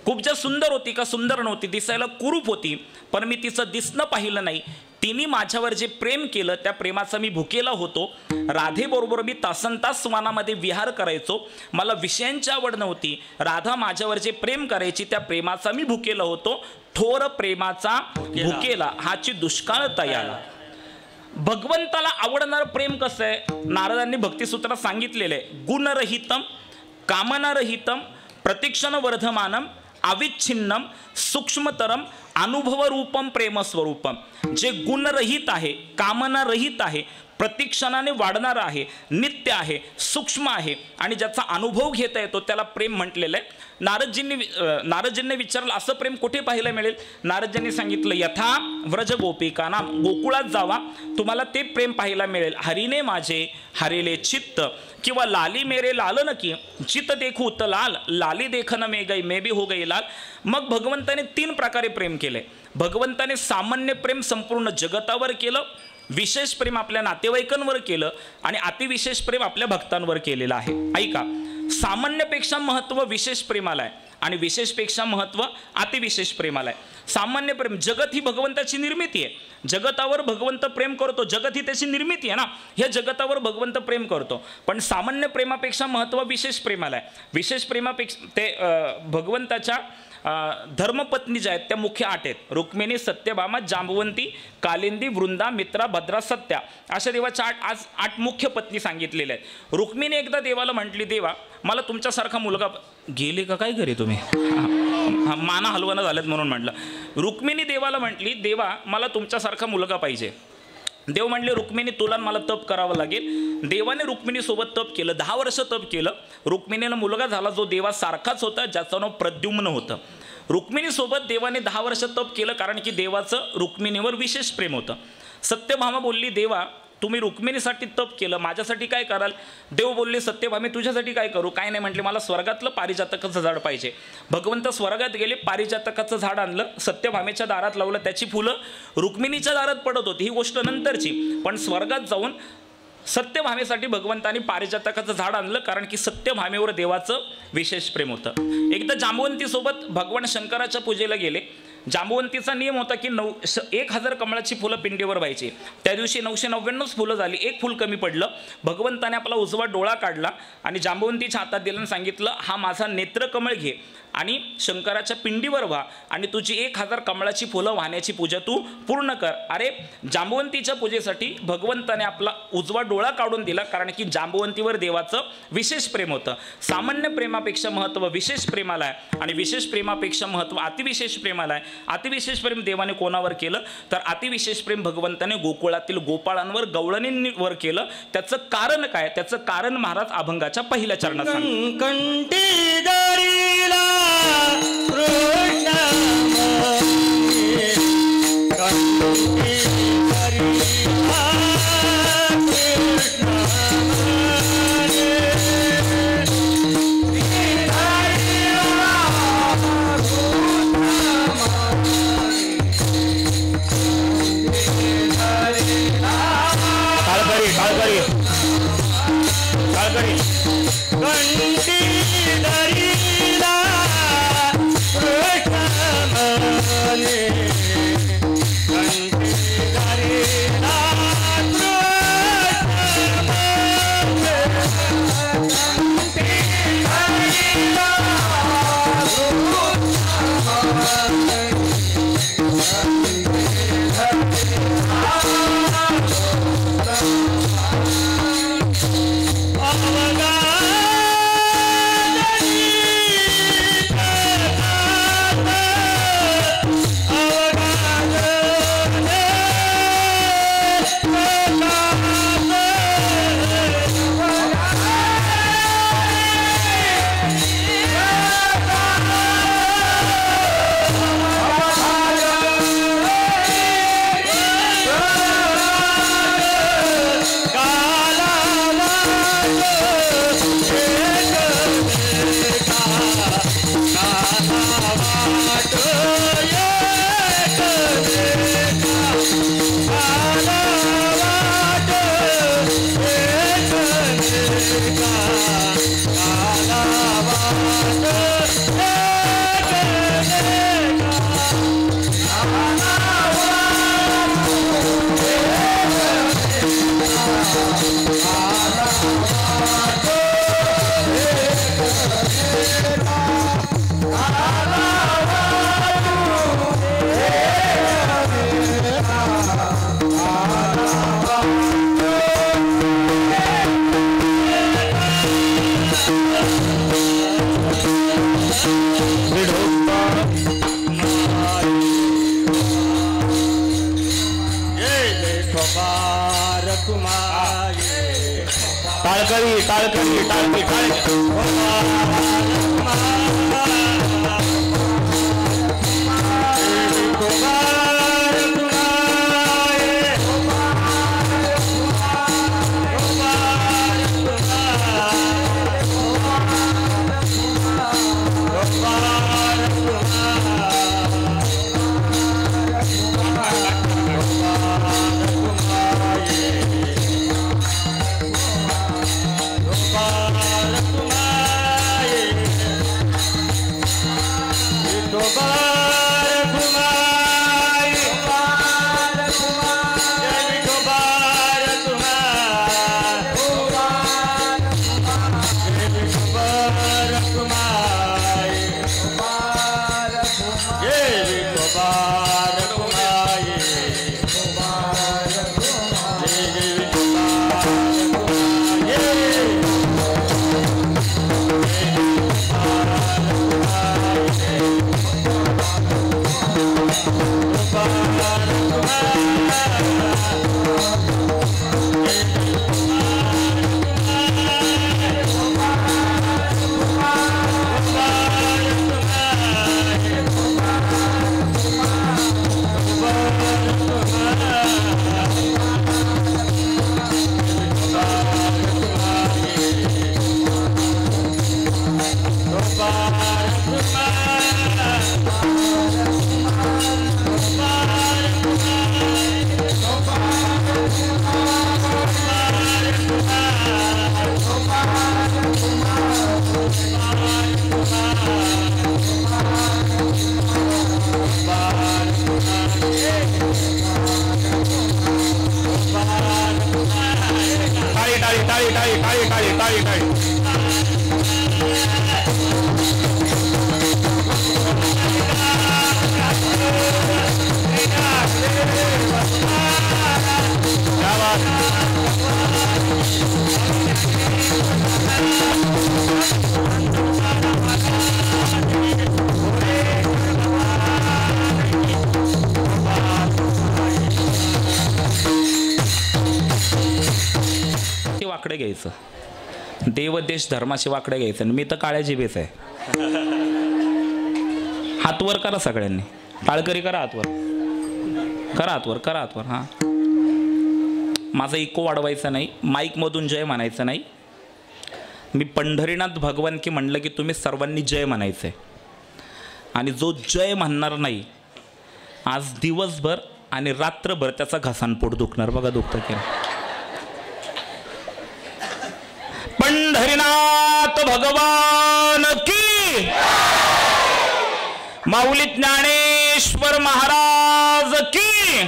खूप ज्या सुंदर होती का सुंदर नव्हती, दिसायला कुरूप होती, पण मी तिचं दिसणं पाहिलं नाही. तिने माझ्यावर जे प्रेम केलं त्या प्रेमाचा मी भुकेला होतो. राधेबरोबर मी तासनतास वनामध्ये विहार करायचो. मला विषयांची आवड नव्हती. राधा माझ्यावर जे प्रेम करायची त्या प्रेमाचा मी भुकेला होतो. थोर प्रेमाचा भुकेला हाची दुष्काळ तयाला. भगवंताला आवडणारं प्रेम कसं आहे? नारदांनी भक्तिसूत्रात सांगितलेलं आहे. गुणरहितम कामनारहितम प्रतिक्षण वर्धमानम अविच्छिन्नम सूक्ष्मतरम अनुभवरूपम प्रेमस्वरूपम. जे गुणरहित आहे, कामनारहित आहे, प्रतिक्षणाने वाढणारं आहे, नित्य आहे, सूक्ष्म आहे आणि ज्याचा अनुभव घेता येतो त्याला प्रेम म्हटलेलं आहे. नारदजींनी विचारलं असं प्रेम कुठे पाहायला मिळेल? नारदजींनी सांगितलं यथा व्रज गोपिकाना, गोकुळात जावा तुम्हाला ते प्रेम पाहायला मिळेल. हरीने माझे हरेले चित्त किंवा लाली मेरे लालन की चित्त देखू त लाल लाली देखन मे गई मे भी हो गई लाल. मग भगवंताने 3 प्रकारे प्रेम केले. भगवंताने सामान्य प्रेम संपूर्ण जगतावर केलं, विशेष प्रेम आपल्या नातेवाईकांवर केलं आणि अतिविशेष प्रेम आपल्या भक्तांवर केलेलं आहे. ऐका, सामान्यपेक्षा महत्त्व विशेष प्रेमाला आहे आणि विशेषपेक्षा महत्त्व अतिविशेष प्रेमाला आहे. सामान्य प्रेम, जगत ही भगवंताची निर्मिती आहे. जगतावर भगवंत प्रेम करतो, जगत ही त्याची निर्मिती आहे ना, ह्या जगतावर भगवंत प्रेम करतो. पण सामान्य प्रेमापेक्षा महत्त्व विशेष प्रेमाला आहे. विशेष प्रेमापेक्षा ते भगवंताच्या धर्मपत्नी ज्या आहेत त्या मुख्य 8 आहेत. रुक्मिणी, सत्यभामा, जांबवंती, कालिंदी, वृंदा, मित्रा, भद्रा, सत्या अशा देवाच्या 8 मुख्य पत्नी सांगितलेल्या आहेत. रुक्मिणी एकदा देवाला म्हटली, देवा मला तुमच्यासारखा मुलगा. गेले का काय घरी तुम्ही? माना हलवणं झालेत म्हणून म्हटलं. रुक्मिणी देवाला म्हटली, देवा मला तुमच्यासारखा मुलगा पाहिजे. देव म्हणले, रुक्मिणी तुला मला तप करावं लागेल. देवाने रुक्मिणीसोबत तप केलं, 10 वर्ष तप केलं. रुक्मिणीला मुलगा झाला जो देवासारखाच होता, ज्याचं नाव प्रद्युम्न होतं. रुक्मिणीसोबत देवाने 10 वर्ष तप केलं कारण की देवाचं रुक्मिणीवर विशेष प्रेम होतं. सत्यभामा बोलली, देवा तुम्ही रुक्मिणीसाठी तप केलं, माझ्यासाठी काय कराल? देव बोलले, सत्यभामे तुझ्यासाठी काय करू? काय नाही म्हटले, मला स्वर्गातलं पारिजातकाचं झाड पाहिजे. भगवंत स्वर्गात गेले, पारिजातकाचं झाड आणलं, सत्यभामेच्या दारात लावलं. त्याची फुलं रुक्मिणीच्या दारात पडत होती, ही गोष्ट नंतरची. पण स्वर्गात जाऊन सत्यभामेसाठी भगवंतानी पारिजातकाचं झाड आणलं कारण की सत्यभामेवर देवाचं विशेष प्रेम होतं. एकदा जांबवंतीसोबत भगवान शंकराच्या पूजेला गेले. जांबवंतीचा नियम होता की 1000 कमळाची फुलं पिंडीवर व्हायची. त्या दिवशी 999 फुलं झाली, 1 फुल कमी पडलं. भगवंताने आपला उजवा डोळा काढला आणि जांबवंतीच्या हातात दिलं आणि सांगितलं, हा माझा नेत्रकमळ घे आणि शंकराच्या पिंडीवर व्हा आणि तुझी 1000 कमळाची फुलं वाहण्याची पूजा तू पूर्ण कर. अरे, जांबवंतीच्या पूजेसाठी भगवंताने आपला उजवा डोळा काढून दिला कारण की जांबवंतीवर देवाचं विशेष प्रेम होतं. सामान्य प्रेमापेक्षा महत्त्व विशेष प्रेमाला आहे आणि विशेष प्रेमापेक्षा महत्त्व अतिविशेष प्रेमाला आहे. अतिविशेष प्रेम देवाने कोणावर केलं तर अतिविशेष प्रेम भगवंताने गोकुळातील गोपाळांवर, गवळणींवर केलं. त्याचं कारण काय? त्याचं कारण महाराज अभंगाच्या पहिल्या चरणात सांगतात. काला टाळकरी टाळकरी टाळकरी वाकडे घ्यायचं, देव देश धर्माशी वाकडे घ्यायचं. मी तर काळ्या जिभेच आहे. हात वर करा सगळ्यांनी, टाळकरी करा, हातवर करा, हातवर करा, हातवर. हां, माझा इको वाढवायचा नाही, माईकमधून जय म्हणायचं नाही. मी पंढरीनाथ भगवान की म्हणलं की तुम्ही सर्वांनी जय म्हणायचं आहे. आणि जो जय म्हणणार नाही आज दिवसभर आणि रात्रभर त्याचा घसानपोट दुखणार. बघा दुखतं की पंढरीनाथ भगवान की, माऊली ज्ञानेश्वर महाराज की,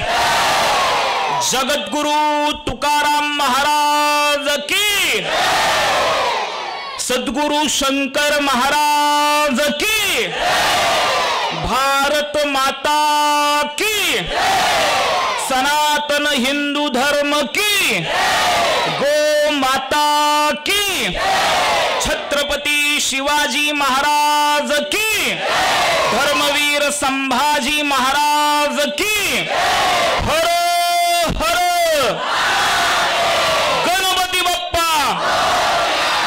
जगद्गुरु तुकाराम महाराज की, सद्गुरु शंकर महाराज की, भारत माता की, सनातन हिंदू धर्म की, गो माता की, छत्रपती शिवाजी महाराज की, धर्मवीर संभाजी महाराज की. हर हर गणपती बाप्पा,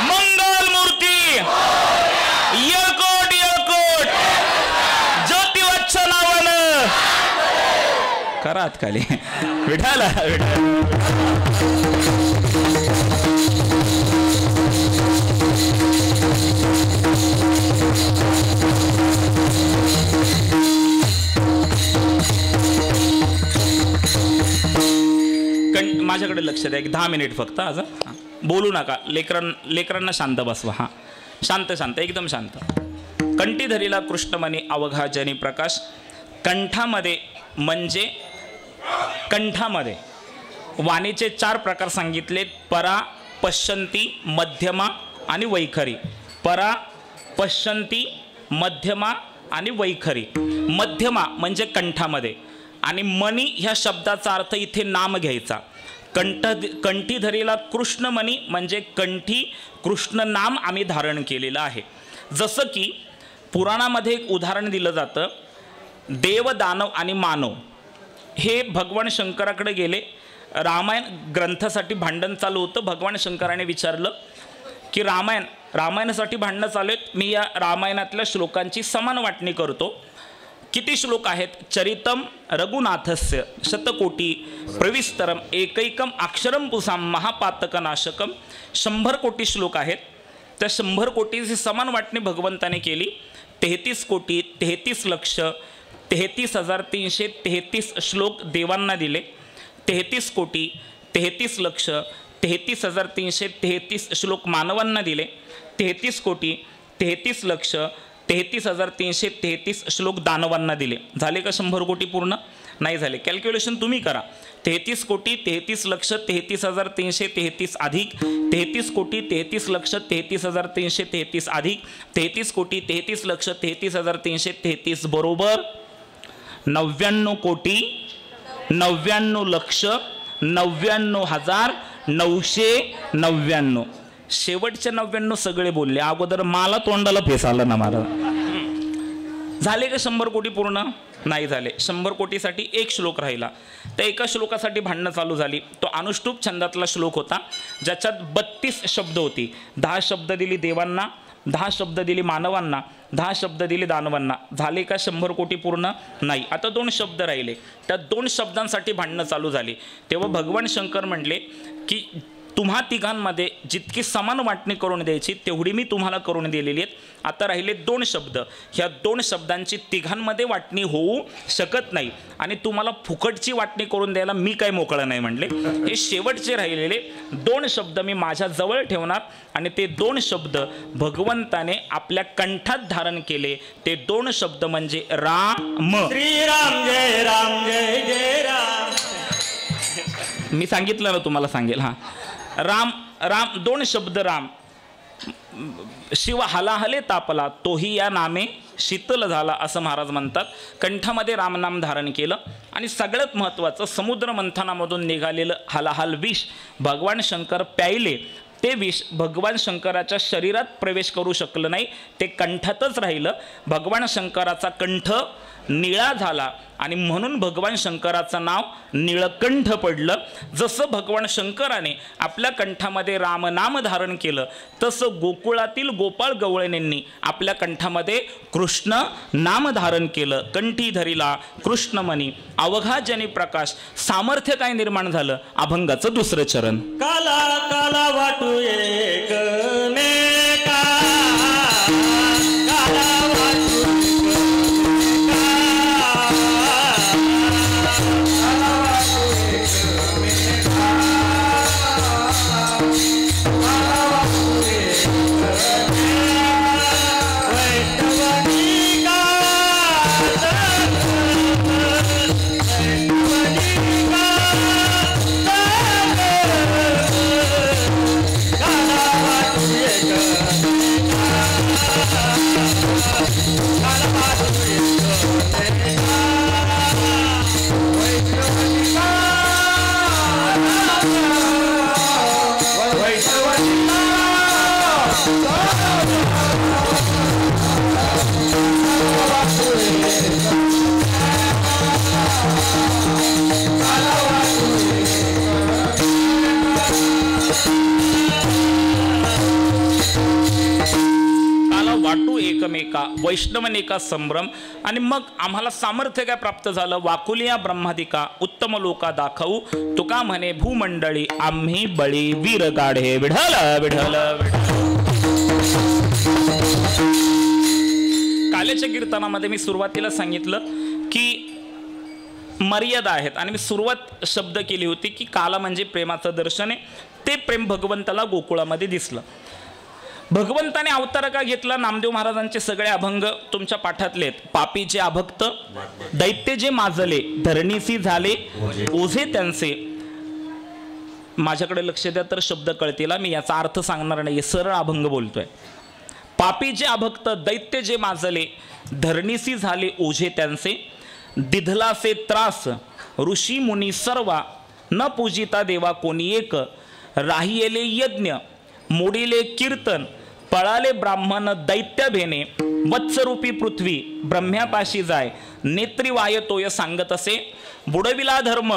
मंगल मूर्ती, येळकोट येळकोट, ज्योतिवाच्या नावानं करा हात खाली. विठाला माझ्याकडे लक्ष द्या. 10 मिनिट फक्त. आज बोलू नका. लेकरांना शांत बसवा. हां, शांत शांत, एकदम शांत. कंठी धरीला कृष्णमणी अवघा जनी प्रकाश. कंठामध्ये म्हणजे कंठामध्ये वाणीचे 4 प्रकार सांगितलेत: परा, पश्चंती, मध्यमा आणि वैखरी. परा पश्यंती, मध्यमा आणि वैखरी. मध्यमा म्हणजे कंठामध्ये, आणि मणी ह्या शब्दाचा अर्थ इथे नाम घ्यायचा. कंठी धरीला कृष्णमणी म्हणजे कंठी कृष्ण नाम आम्ही धारण केलेलं आहे. जसं की पुराणामध्ये एक उदाहरण दिलं जातं, देव, दानव आणि मानव हे भगवान शंकराकडे गेले. रामायण ग्रंथासाठी भांडण चालू होतं. भगवान शंकराने विचारलं की रामायणासाठी भांडणं चालू आहेत, मी या रामायणातल्या श्लोकांची समान वाटणी करतो. किती श्लोक आहेत? चरितम रघुनाथस्य शतकोटी प्रविस्तरम एकैकम अक्षरम पुसाम महापातकनाशकम. 100 कोटी श्लोक आहेत. त्या 100 कोटीची समान वाटणी भगवंताने केली. 33 कोटी 33 लक्ष 33,333 श्लोक देवांना दिले. 33 कोटी 33 लक्ष 33,333 श्लोक मानवांना दिले. 33 कोटी 33 लक्ष 33,333 श्लोक दानवांना दिले. झाले का 100 कोटी पूर्ण? नाही झाले. कॅल्क्युलेशन तुम्ही करा. 33 कोटी 33 लक्ष 33,333 अधिक 33 कोटी 33 लक्ष 33,333 अधिक 33 कोटी 33 लक्ष 33,333 बरोबर 99 कोटी 99 लक्ष 99,999. शेवटचे 99 सगळे बोलले. अगोदर मला तोंडाला फेस आला ना महाराज. झाले का 100 कोटी पूर्ण? नाही झाले. 100 कोटीसाठी एक श्लोक राहिला. त्या एका श्लोकासाठी भांडणं चालू झाली. तो अनुष्टुप छंदातला श्लोक होता, ज्याच्यात 32 शब्द होती. 10 शब्द दिली देवांना, 10 शब्द दिली मानवांना, 10 शब्द दिले दानवांना. झाले का 100 कोटी पूर्ण? नाही. आता 2 शब्द राहिले. त्या 2 शब्दांसाठी भांडणं चालू झाली. तेव्हा भगवान शंकर म्हणले की तुम्हा तिघांमध्ये जितकी समान वाटणी करून द्यायची तेवढी मी तुम्हाला करून दिलेली आहेत. आता राहिले 2 शब्द. ह्या 2 शब्दांची तिघांमध्ये वाटणी होऊ शकत नाही, आणि तुम्हाला फुकटची वाटणी करून द्यायला मी काय मोकळं नाही म्हणले. हे शेवटचे राहिलेले 2 शब्द मी माझ्या जवळ ठेवणार, आणि ते 2 शब्द भगवंताने आपल्या कंठात धारण केले. ते 2 शब्द म्हणजे राम. श्रीराम जय राम जय जय राम. मी सांगितलं ना तुम्हाला, सांगेल. हां, राम राम 2 शब्द राम. शिव हलाहले तापला तोही या नामे शीतल झाला, असं महाराज म्हणतात. कंठामध्ये रामनाम धारण केलं, आणि सगळ्यात महत्त्वाचं समुद्र मंथनामधून निघालेलं हलाहल विष भगवान शंकर प्यायले. ते विष भगवान शंकराच्या शरीरात प्रवेश करू शकलं नाही, ते कंठातच राहिलं. भगवान शंकराचा कंठ निळा झाला, आणि म्हणून भगवान शंकराचं नाव निळकंठ पडलं. जसं भगवान शंकराने आपल्या कंठामध्ये रामनाम धारण केलं, तसं गोकुळातील गोपाळ गवळणींनी आपल्या कंठामध्ये कृष्ण नाम धारण केलं. कंठी धरिला कृष्णमणी अवघा जनी प्रकाश. सामर्थ्य काय निर्माण झालं? अभंगाचं 2रं चरण. काला काला वाटू एकमेका, काला वाटू वाटू एकमेका वैष्णवनेका संभ्रम. आणि मग आम्हाला सामर्थ्य काय प्राप्त झालं? वाकुलिया ब्रह्मादिका उत्तम लोका दाखवू. तुका म्हणे भूमंडळी आम्ही बळी वीर गाढे. विढल विढल. काल्याच्या कीर्तनामध्ये मी सुरुवातीला सांगितलं की मर्यादा आहेत, आणि मी सुरुवात शब्द केली होती की काला म्हणजे प्रेमाचं दर्शन आहे. ते प्रेम भगवंताला गोकुळामध्ये दिसलं. भगवंताने अवतार का घेतला? नामदेव महाराजांचे सगळे अभंग तुमच्या पाठातले आहेत. पापीचे अभक्त दैत्य जे माजले धरणीसी झाले ओझे त्यांचे. माझ्याकडे लक्ष द्या तर शब्द कळतील. मी याचा अर्थ सांगणार नाही, सरळ अभंग बोलतोय. पापी जे अभक्त दैत्य जे माजले, धरणीसी झाले ओझे त्यांचे, दिधलासे त्रास ऋषी मुनी सर्वा, न पूजिता देवा कोणी एक, राहिलेले यज्ञ मोडिले कीर्तन, पळाले ब्राह्मण दैत्य भेने, वत्सरूपी पृथ्वी ब्रह्म्यापाशी जाय, नेत्री वायतोय सांगत असे, बुडविला धर्म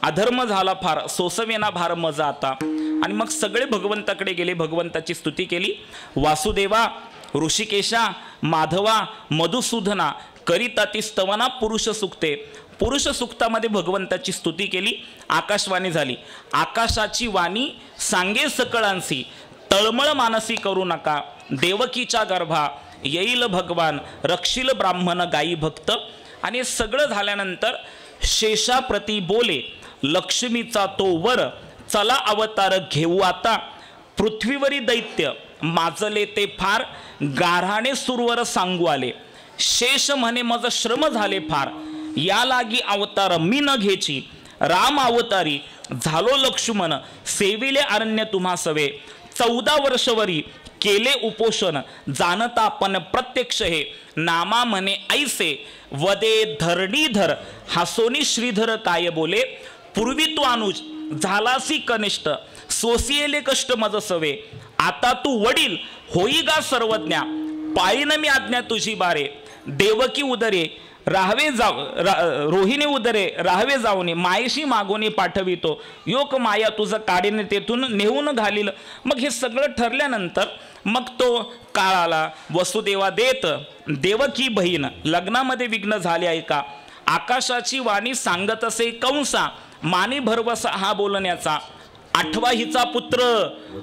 अधर्म झाला फार, सोसवेना भार मजा आता. आणि मग सगळे भगवंताकडे गेले, भगवंताची स्तुती केली. वासुदेवा, ऋषिकेशा, माधवा, मधुसूदना करिता ती स्तवना पुरुष सुक्ते. पुरुष सुक्तामध्ये भगवंताची स्तुती केली. आकाशवाणी झाली. आकाशाची वाणी सांगे सकळांसी, तळमळ मानसी करू नका, देवकीच्या गर्भा येईल भगवान, रक्षील ब्राह्मण गायी भक्त. आणि सगळं झाल्यानंतर शेषाप्रती बोले, लक्ष्मीचा तो वर, चला अवतार घेऊ आता, पृथ्वीवरी दैत्य माजले ते फार, गाऱ्हाणे सुरवर सांगू आले, शेष म्हणे मज श्रम झाले फार, या लागी अवतार मी न घेची, राम अवतारी झालो लक्ष्मण, सेविले अरण्य तुम्हा सवे, 14 वर्षवरी केले उपोषण, जाणता पण प्रत्यक्ष हे, नामा म्हणे ऐसे वदे धरणीधर, हसोनी श्रीधर काय बोले, पूर्वी तू अनुज झालासी कनिष्ठ, सोसियेले कष्ट मज सवे, आता तू वडील होई गा सर्वज्ञा, पाळीन मी आज्ञा तुझी बारे, देवकी उदरे राहावे जाऊ रोहिणी उदरे राहावे जाऊने, मायेशी मागोनी पाठवितो, योक माया तुझं काढीने तेथून नेऊन घालील. मग हे सगळं ठरल्यानंतर मग तो काळ आला. वसुदेवा देत देवकी बहीण, लग्नामध्ये विघ्न झाले आहे का, आकाशाची वाणी सांगत असे कंसा, मानी भरवसा हा बोलण्याचा, आठवा हिचा पुत्र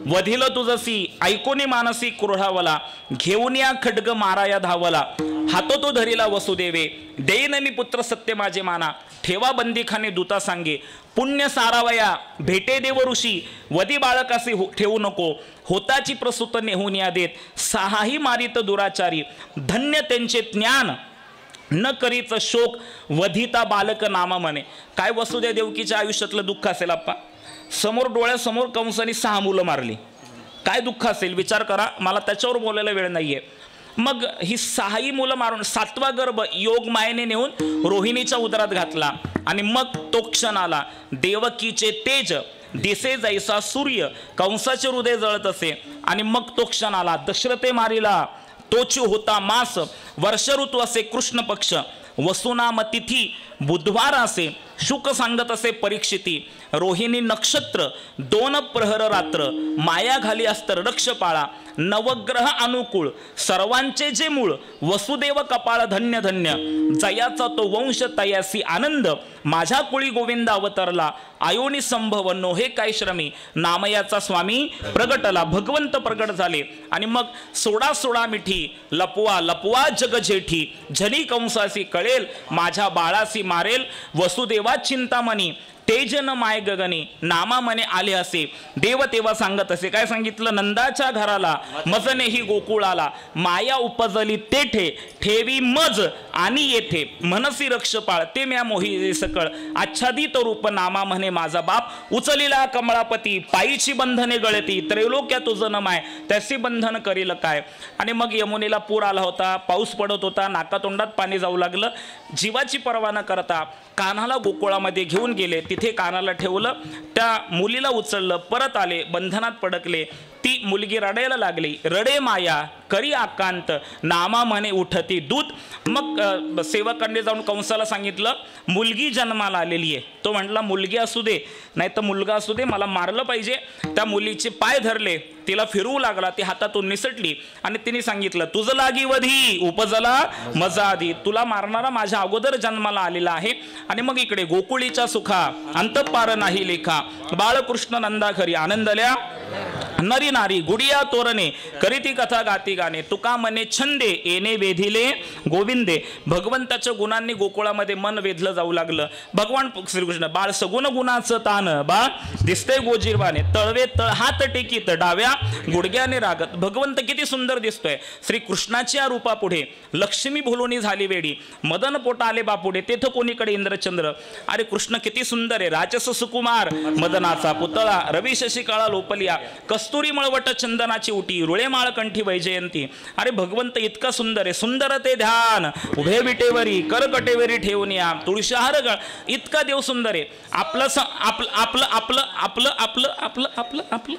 वधिल तुझसी, ऐकोनी मानसी क्रोधावला, घेऊन या खड्ग माराया धावला, हातो तो धरिला वसुदेवे, देईन मी पुत्र सत्य माझे माना, ठेवा बंदीखाने दूता सांगे, पुण्य सारावया भेटे देव ऋषी, वधी बाळकासे ठेवू नको, होताची प्रसूत नेहून या देत, सहाही मारित दुराचारी, धन्य त्यांचे ज्ञान न करीच शोक, वधिता बालक नामा म्हणे. काय वसुदेव देवकीच्या आयुष्यातलं दुःख असेल आप्पा. समोर डोळ्यासमोर कंसाने 6 मुलं मारली. काय दुःख असेल विचार करा. मला त्याच्यावर बोलायला वेळ नाहीये. मग ही 6ही मुलं मारून 7वा गर्भ योग मायेने नेऊन रोहिणीच्या उदरात घातला. आणि मग तो क्षण आला. देवकीचे तेज दिसे जैसा सूर्य, कंसाचे हृदय जळत असे. आणि मग तो क्षण आला. दशरथे मारिला तोची होता मास, वर्ष ऋतू असे कृष्ण पक्ष, वसुनाम तिथी बुधवार असे, शुक सांगत असे परीक्षिती, रोहिणी नक्षत्र 2 प्रहर रात्र, माया घाली अस्तर रक्ष पाळा, नवग्रह अनुकूळ, सर्वांचे जे मूळ, वसुदेव कपाळ धन्य धन्य, जयाचा तो वंश तयासी आनंद, माझ्या कुळी गोविंद अवतरला, आयोनी संभव नोहे काय श्रमी, नामयाचा स्वामी प्रगटला. भगवंत प्रगट झाले. आणि मग सोडा सोडा मिठी, लपवा लपवा जग जेठी, झली कंसासी कळेल, माझ्या बाळासी मारेल, वसुदेवा चिंतामणी, तेजन माय गगनी, नामा मने आले असे. देव तेव्हा सांगत असे. काय सांगितलं. नंदाच्या घराला मजने ही गोकुळाला, माया उपजली तेठे, ठेवी मज आणि येथे, मनसी रक्षपाळ ते म्या मोही सकळ, आच्छादित रूप नामा म्हणे माझा बाप, उचलिला कमळापती, पायीची बंधने गळती, त्रैलोक्या तुझं न माय, त्याचे बंधन करील काय. आणि मग यमुनेला पूर आला होता, पाऊस पडत होता, नाकातोंडात पाणी जाऊ लागलं. जीवाची पर्वा न करता कान्हाला गोकुळामध्ये घेऊन गेले. तिथे कानाला ठेवलं, त्या मुलीला उचललं, परत आले, बंधनात पडकले. ती मुलगी रडायला लागली. रडे माया करी आकांत, नामा म्हणे उठती दूत. मग सेवकांनी जाऊन कंसाला सांगितलं मुलगी जन्माला आलेली आहे. तो म्हटला मुलगी असू दे नाही तर मुलगा असू दे, मला मारलं पाहिजे. त्या मुलीचे पाय धरले, तिला फिरवू लागला, ती हातातून निसटली. आणि तिने सांगितलं तुझं लागी वधी उपजला मजा आधी, तुला मारणारा माझ्या अगोदर जन्माला आलेला आहे. आणि मग इकडे गोकुळीच्या सुखा अंतपार नाही लेखा, बाळकृष्ण नंदा घरी आनंदल्या, नरी नारी गुडिया तोरणे, करीती कथा गाती गाणे, तुका मने छंदे येणे वेधिले गोविंदे. भगवंताच्या गुणांनी गोकुळामध्ये मन वेधलं जाऊ लागलं. भगवान श्रीकृष्ण बाळ सगुण गुणाचं तान, बाळ दिसते गोजीरवाने, तळवे तळ हात टेकीत, डाव्या गुडघ्याने रागत. भगवंत किती सुंदर दिसतोय. श्रीकृष्णाच्या रूपापुढे लक्ष्मी भुलोनी झाली वेडी, मदन पोटा आले बापुढे, तेथ कोणीकडे इंद्रचंद्र. अरे कृष्ण किती सुंदर आहे. राजस सुकुमार मदनाचा पुतळा, रवी शशी काळा लोपलिया, कस्तुरी कस्तुरी मळवट चंदनाची उटी रुळे माळ कंठी वैजयंती. अरे भगवंत इतका सुंदर आहे, सुंदर ते ध्यान उभे विटेवरी करकटेवरी ठेवून या तुळशीहार गळ. इतका देव सुंदर आहे. आपलं आपलं आपलं आपलं आपलं आपलं आपलं आपलं आपलं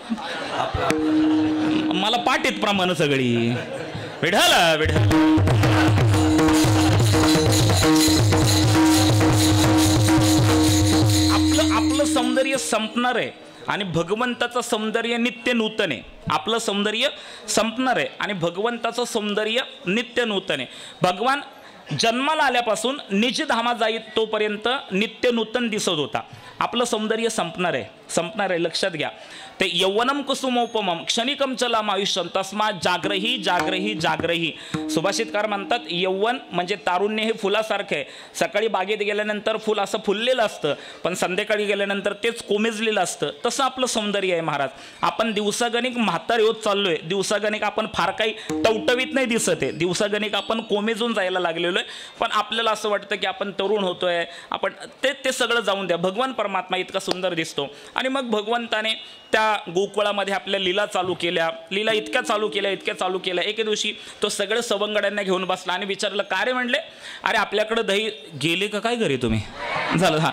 मला पाठ येत प्रमाण सगळी विढाला विढाला. आपलं सौंदर्य संपणार आहे आणि भगवंताचं सौंदर्य नित्य नूतन आहे. आपलं सौंदर्य संपणार आहे आणि भगवंताचं सौंदर्य नित्य नूतन आहे. भगवान जन्माला आल्यापासून निजधामात जाईत तोपर्यंत नित्य नूतन दिसत होता. आपलं सौंदर्य संपणार आहे, संपणार आहे, लक्षात घ्या. ते यौवनम कुसुमोपमम क्षणिकम चलाम आयुष्यम तस्मात जाग्रही जाग्रही जाग्रही. सुभाषितकार म्हणतात यौवन म्हणजे तारुण्य हे फुलासारखं आहे. सकाळी बागेत गेल्यानंतर फुल असं फुललेलं असतं, पण संध्याकाळी गेल्यानंतर तेच कोमेजलेलं असतं. तसं आपलं सौंदर्य आहे महाराज. आपण दिवसागणिक म्हातार होत चाललोय. दिवसागणिक आपण फार काही टवटवीत नाही दिसत आहे. दिवसागणिक आपण कोमेजून जायला लागलेलो आहे. पण आपल्याला असं वाटतं की आपण तरुण होतोय. आपण ते सगळं जाऊन द्या. भगवान परमात्मा इतका सुंदर दिसतो. आणि मग भगवंताने त्या गोकुळामध्ये आपल्या लीला चालू केल्या. लीला इतक्या चालू केल्या. एके दिवशी तो सगळे सवंगड्यांना घेऊन बसला आणि विचारलं काय रे. म्हणले अरे आपल्याकडे दही गेले का काय घरी तुम्ही झालं. हा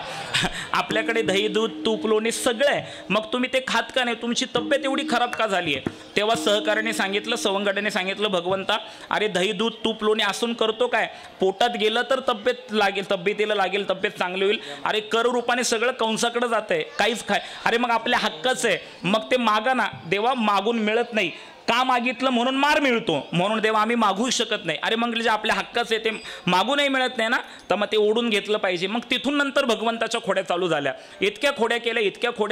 आपल्याकडे दही दूध तूप लोणी सगळं आहे, मग तुम्ही ते खात का नाही. तुमची तब्येत एवढी खराब का झाली आहे. तेव्हा सहकार्याने सांगितलं, सवंगड्याने सांगितलं भगवंता अरे दही दूध तूप लोणी असून करतो काय. पोटात गेलं तर तब्येतीला लागेल, तब्येत चांगली होईल. अरे कर रूपाने सगळं कंसाकडे जात आहे, काहीच खाय. अरे मग आपल्या हक्काचं आहे, मग ते मागा ना. देवा मागून मिळत नाही, का मागितलं म्हणून मार मिळतो, म्हणून देवा आम्ही मागू शकत नाही. अरे मग जे आपल्या हक्काचं आहे ते मागूनही मिळत नाही ना, तर मग ते ओढून घेतलं पाहिजे. मग तिथून नंतर भगवंताच्या खोड्या चालू झाल्या. इतक्या खोड्या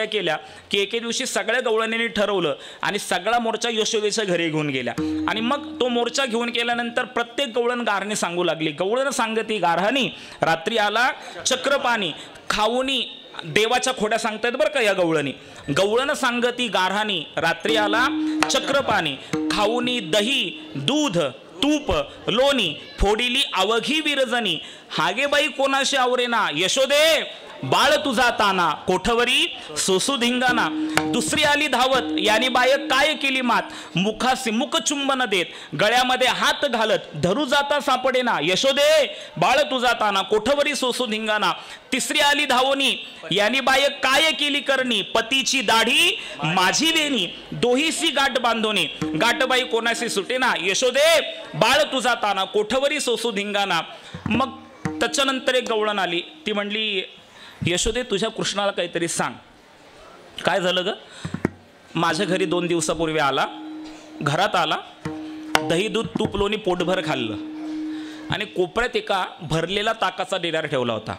केल्या की एके दिवशी सगळ्या गवळणींनी ठरवलं आणि सगळा मोर्चा यशोदेच्या घरी घेऊन गेल्या. आणि मग तो मोर्चा घेऊन गेल्यानंतर प्रत्येक गवळण गारणी सांगू लागली. गवळण सांगती गारहानी रात्री आला चक्रपाणी खाऊनी. देवाच्या खोड्या सांगतायत बरं का या गवळणी. गवळण सांगती गारहानी रात्री आला चक्रपाणी खाऊनी दही दूध तूप लोणी फोडिली अवघी विरजनी. हागेबाई कोणाशी आवरेना यशोदे बाळ तुझा ताना कोठवरी सोसू धिंगाना. दुसरी आली धावत यानी बाय काय केली मात मुखासी मुख चुंबन देत गळ्यामध्ये हात घालत धरू जाता सापडेना यशोदे बाळ तुझा ताना कोठवरी सोसू धिंगाना. तिसरी आली धावोनी यानी बाय काय केली करणी पतीची दाढी माझी वेणी दोहीसी गाठ बांधोनी. गाठबाई कोणाशी सुटेना यशोदे बाळ तुझा ताना कोठवरी सोसू धिंगाना. मग त्याच्यानंतर एक गवळण आली. ती म्हणली यशोदे तुझ्या कृष्णाला काहीतरी सांग. काय झालं ग. माझ्या घरी 2 दिवसापूर्वी आला, घरात आला, दही दूध तूप लोणी पोटभर खाल्लं आणि कोपऱ्यात एका भरलेला ताकाचा डेरा ठेवला होता.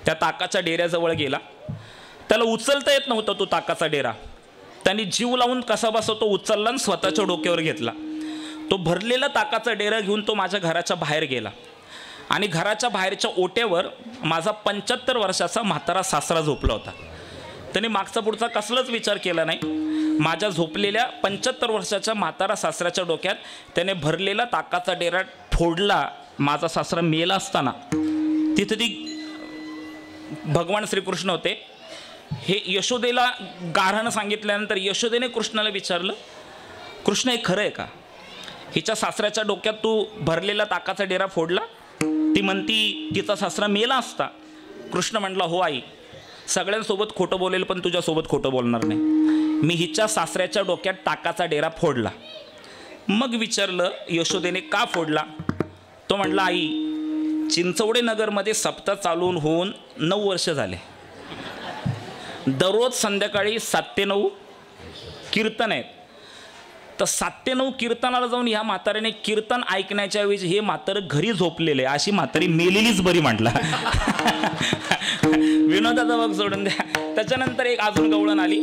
त्या ताकाच्या डेऱ्याजवळ गेला. त्याला उचलता येत नव्हता तो ताकाचा डेरा. त्यांनी जीव लावून कसा बसा तो उचलला आणि स्वतःच्या डोक्यावर घेतला. तो भरलेला ताकाचा डेरा घेऊन तो माझ्या घराच्या बाहेर गेला आणि घराच्या बाहेरच्या ओट्यावर माझा 75 वर्षाचा म्हातारा सासरा झोपला होता. त्याने मागचा पुढचा कसलाच विचार केला नाही. माझ्या झोपलेल्या 75 वर्षाच्या म्हातारा सासऱ्याच्या डोक्यात त्याने भरलेला ताकाचा डेरा फोडला. माझा सासरा मेला असताना तिथे ती भगवान श्रीकृष्ण होते. हे यशोदेला गारहाणं सांगितल्यानंतर यशोदेने कृष्णाला विचारलं कृष्ण हे खरं आहे का. हिच्या सासऱ्याच्या डोक्यात तू भरलेला ताकाचा डेरा फोडला. ती म्हणती तिचा सासरा मेला असता. कृष्ण म्हटला हो आई सगळ्यांसोबत खोटं बोलेल पण तुझ्यासोबत खोटं बोलणार नाही. मी हिच्या सासऱ्याच्या डोक्यात ताकाचा डेरा फोडला. मग विचारलं यशोदेने का फोडला. तो म्हटला आई चिंचवडे नगरमध्ये सप्ताह चालून होऊन 9 वर्ष झाले. दररोज संध्याकाळी 7 ते 9 कीर्तन आहेत. तर 7 ते 9 कीर्तनाला जाऊन ह्या म्हाताऱ्याने कीर्तन ऐकण्याच्या ऐवजी हे म्हातारं घरी झोपलेले अशी म्हातारी मेलेलीच बरी म्हटला. विनोदाचा भाग सोडून द्या. त्याच्यानंतर एक अजून गवळण आली.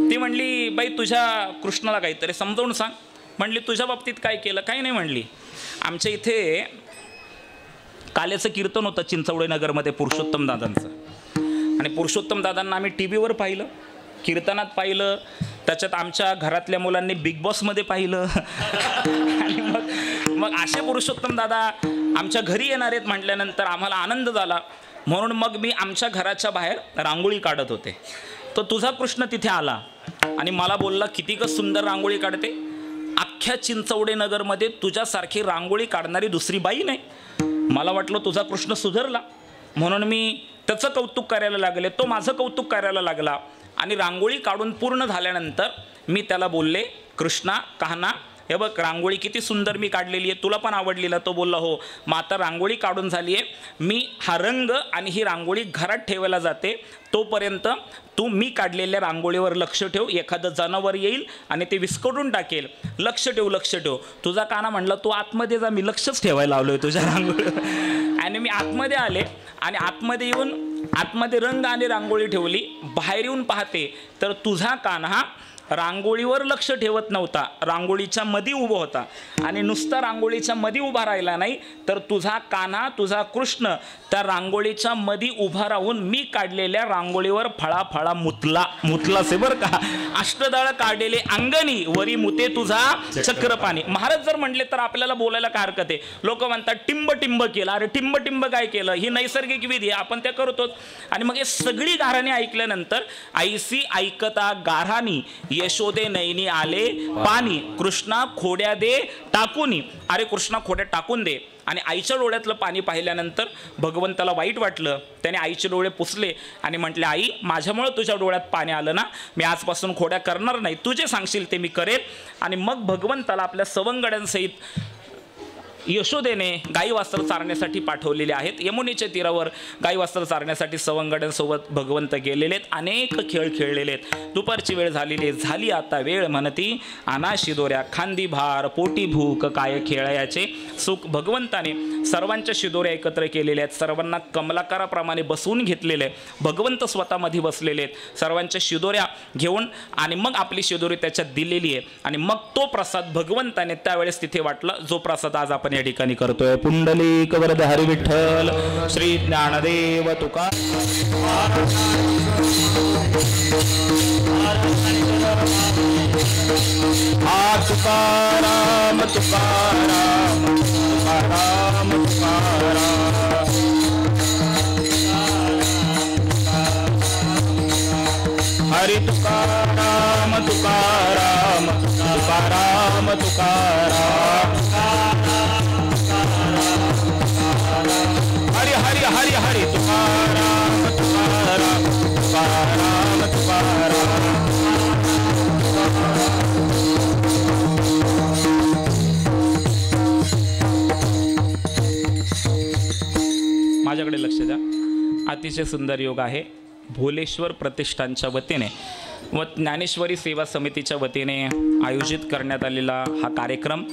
ती म्हणली बाई तुझ्या कृष्णाला काहीतरी समजावून सांग. म्हणली तुझ्या बाबतीत काय केलं. काही नाही म्हणली. आमच्या इथे काल्याचं कीर्तन होतं चिंचवडे नगरमध्ये पुरुषोत्तम दादांचं. आणि पुरुषोत्तम दादांना आम्ही TV वर पाहिलं, कीर्तनात पाहिलं, त्याच्यात आमच्या घरातल्या मुलांनी बिग बॉसमध्ये पाहिलं. आणि मग असे पुरुषोत्तम दादा आमच्या घरी येणार आहेत म्हटल्यानंतर आम्हाला आनंद झाला. म्हणून मग मी आमच्या घराच्या बाहेर रांगोळी काढत होते. तो तुझा कृष्ण तिथे आला आणि मला बोलला किती क सुंदर रांगोळी काढते, अख्ख्या चिंचवडे नगरमध्ये तुझ्यासारखी रांगोळी काढणारी दुसरी बाई नाही. मला वाटलं तुझा कृष्ण सुधारला, म्हणून मी त्याचं कौतुक करायला लागले, तो माझं कौतुक करायला लागला. आणि रांगोळी काढून पूर्ण झाल्यानंतर मी त्याला बोलले, कृष्णा कान्हा हे बघ रांगोळी किती सुंदर मी काढलेली आहे, तुला पण आवडलेला. तो बोलला हो. मग आता रांगोळी काढून झाली आहे, मी हा रंग आणि ही रांगोळी घरात ठेवायला जाते, तोपर्यंत तू मी काढलेल्या रांगोळीवर लक्ष ठेव, एखादं जनावर येईल आणि ते विस्कटून टाकेल, लक्ष ठेव लक्ष ठेव. तुझा काना म्हणला तू आतमध्ये जा, मी लक्षच ठेवायला लावलोय तुझ्या रांगोळीवर. आणि मी आतमध्ये आले आणि आतमध्ये येऊन आतमध्ये रंग आणि रांगोळी ठेवली. बाहेर येऊन पाहते तर तुझा कान्हा रांगोळीवर लक्ष ठेवत नव्हता, रांगोळीच्या मध्ये उभा होता. आणि नुसता रांगोळीच्या मध्ये उभा राहिला नाही तर तुझा कान्हा तुझा कृष्ण त्या रांगोळीच्या मध्ये उभा राहून मी काढलेल्या रांगोळीवर फळा मुतला से बरं का. अष्टदळ काढलेले अंगणी वरी मुते तुझा चक्रपाणी. महाराज जर म्हणले तर आपल्याला बोलायला काय हरकत आहे. लोक म्हणतात टिंब केलं. अरे टिंब काय केलं, ही नैसर्गिक विधी आपण त्या करतोच. आणि मग हे सगळी गाऱ्हाणे ऐकल्यानंतर ऐसी ऐकता गाऱ्हाणी यशोदे नैनी आले पाणी, कृष्णा खोड्या दे टाकूनी. अरे कृष्णा खोड्या टाकून दे. आणि आईच्या डोळ्यातलं पाणी पाहिल्यानंतर भगवंताला वाईट वाटलं. त्याने आईचे डोळे पुसले आणि म्हटले, आई माझ्यामुळे तुझ्या डोळ्यात पाणी आलं ना, मी आजपासून खोड्या करणार नाही, तू जे सांगशील ते मी करेल. आणि मग भगवंताला आपल्या सवंगड्यांसहित यशोदेने गाई वासर चारण्यासाठी पाठवलेले आहेत. यमुनेच्या तीरावर गाई वासर चारण्यासाठी सवंगड्यांसोबत भगवंत गेलेले आहेत, अनेक खेळ खेळलेले आहेत. दुपारची वेळ झाली आता वेळ म्हणती अनाशी दोऱ्या, खांदी भार पोटी भूक काय खेळायचे सुख. भगवंताने सर्वांच्या शिदोऱ्या एकत्र केलेल्या आहेत, सर्वांना कमलाकाराप्रमाणे बसवून घेतलेले आहे. भगवंत स्वतःमध्ये बसलेले आहेत सर्वांच्या शिदोऱ्या घेऊन, आणि मग आपली शिदोरी त्याच्यात दिलेली आहे. आणि मग तो प्रसाद भगवंताने त्यावेळेस तिथे वाटला, जो प्रसाद आज आपण या ठिकाणी करतोय. पुंडलिक वरद हरी विठ्ठल श्री ज्ञानदेव तुका. तुकाराम तुकाराम तुकाराम तुकाराम. हरी तुकाराम तुकाराम तुकाराम तुकाराम. हरी हरी हरी हरी तुकाराम तुकाराम तुकाराम तुकाराम. माझ्याकडे लक्ष द्या. अतिशय सुंदर योग आहे. भोलेश्वर प्रतिष्ठानच्या वतीने व ज्ञानेश्वरी सेवा समितीच्या वतीने आयोजित करण्यात आलेला हा कार्यक्रम.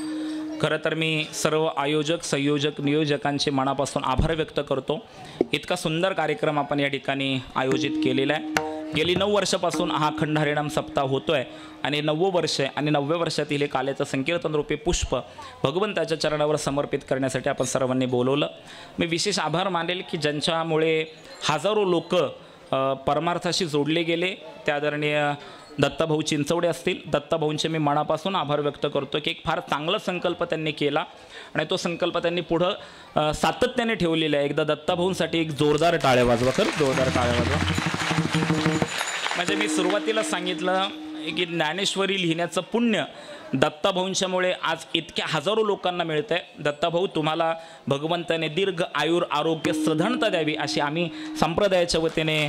खरं तर मी सर्व आयोजक संयोजक नियोजकांचे मनापासून आभार व्यक्त करतो. इतका सुंदर कार्यक्रम आपण या ठिकाणी आयोजित केलेला आहे. गेली 9 वर्षापासून हा अखंड हरिनाम सप्ताह होतो आहे आणि 9वं वर्ष आहे. आणि 9व्या वर्षातील हे काल्याचं संकीर्तन रूपी पुष्प भगवंताच्या चरणावर समर्पित करण्यासाठी आपण सर्वांनी बोलवलं. मी विशेष आभार मानेल की ज्यांच्यामुळे हजारो लोक परमार्थाशी जोडले गेले. त्या आदरणीय दत्ताभाऊ चिंचवडे असतील, दत्ताभाऊंचे मी मनापासून आभार व्यक्त करतो की एक फार चांगला संकल्प त्यांनी केला आणि तो संकल्प त्यांनी पुढं सातत्याने ठेवलेला आहे. एकदा दत्ताभाऊंसाठी एक जोरदार टाळ्या वाजवा, खरं जोरदार टाळ्या वाजवा. म्हणजे मी सुरुवातीला सांगितलं की ज्ञानेश्वरी लिहिण्याचं पुण्य दत्ताभाऊंच्यामुळे आज इतक्या हजारो लोकांना मिळतं आहे. दत्ताभाऊ तुम्हाला भगवंताने दीर्घ आयुर आरोग्य सधनता द्यावी अशी आम्ही संप्रदायाच्या वतीने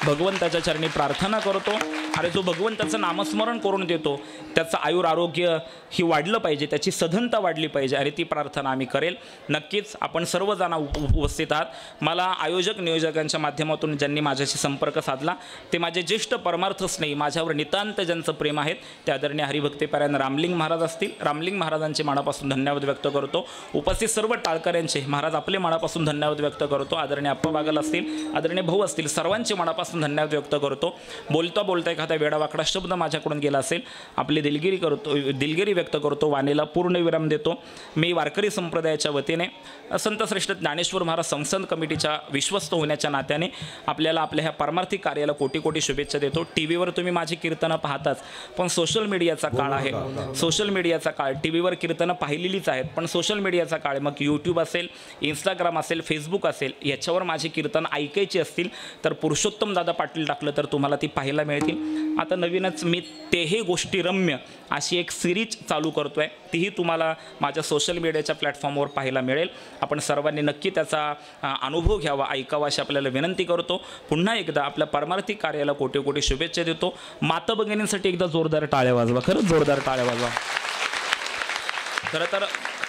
भगवंताच्या चरणी प्रार्थना करतो. आणि जो भगवंताचं नामस्मरण करून देतो त्याचं आयुर आरोग्य ही वाढलं पाहिजे, त्याची सधनता वाढली पाहिजे आणि ती प्रार्थना आम्ही करेल. नक्कीच आपण सर्वजण उपस्थित आहात. मला आयोजक नियोजकांच्या माध्यमातून ज्यांनी माझ्याशी संपर्क साधला ते माझे ज्येष्ठ परमार्थ स्नेही, माझ्यावर नितांत ज्यांचं प्रेम आहेत ते आदरणीय हरिभक्तीपरायण रामलिंग महाराज असतील. रामलिंग महाराजांचे मनापासून धन्यवाद व्यक्त करतो. उपस्थित सर्व टाळकऱ्यांचे महाराज आपले मनापासून धन्यवाद व्यक्त करतो. आदरणीय अप्पा बागल असतील, आदरणीय भाऊ असतील, सर्वांचे मनापासून धन्यवाद व्यक्त करतो. बोलता बोलता एखादा वेडावाकडा शब्द माझ्याकडून गेला असेल आपली दिलगिरी व्यक्त करतो. वाणीला पूर्ण विराम देतो. मी वारकरी संप्रदायाच्या वतीने संतश्रेष्ठ ज्ञानेश्वर महाराज संस्थान कमिटीच्या विश्वस्त होण्याच्या नात्याने आपल्याला आपल्या ह्या परमार्थिक कार्याला कोटी कोटी शुभेच्छा देतो. टी व्हीवर तुम्ही माझी कीर्तनं पाहताच, पण सोशल मीडियाचा काळ आहे. सोशल मीडियाचा काळ, टी व्हीवर कीर्तनं पाहिलेलीच आहेत, पण सोशल मीडियाचा काळ, मग यूट्यूब असेल, इंस्टाग्राम असेल, फेसबुक असेल, याच्यावर माझी कीर्तन ऐकायची असतील तर पुरुषोत्तम दादा पाटील टाकलं तर तुम्हाला ती पाहायला मिळतील. आता नवीनच मी तेही गोष्टी रम्य अशी एक सिरीज चालू करतो आहे, तीही तुम्हाला माझ्या सोशल मीडियाच्या प्लॅटफॉर्मवर पाहायला मिळेल. आपण सर्वांनी नक्की त्याचा अनुभव घ्यावा, ऐकावा अशी आपल्याला विनंती करतो. पुन्हा एकदा आपल्या परमार्थी कार्याला कोटी कोटी शुभेच्छा देतो. माता भगिनींसाठी एकदा जोरदार टाळ्या वाजवा, खरंच जोरदार टाळ्या वाजवा. खरं तर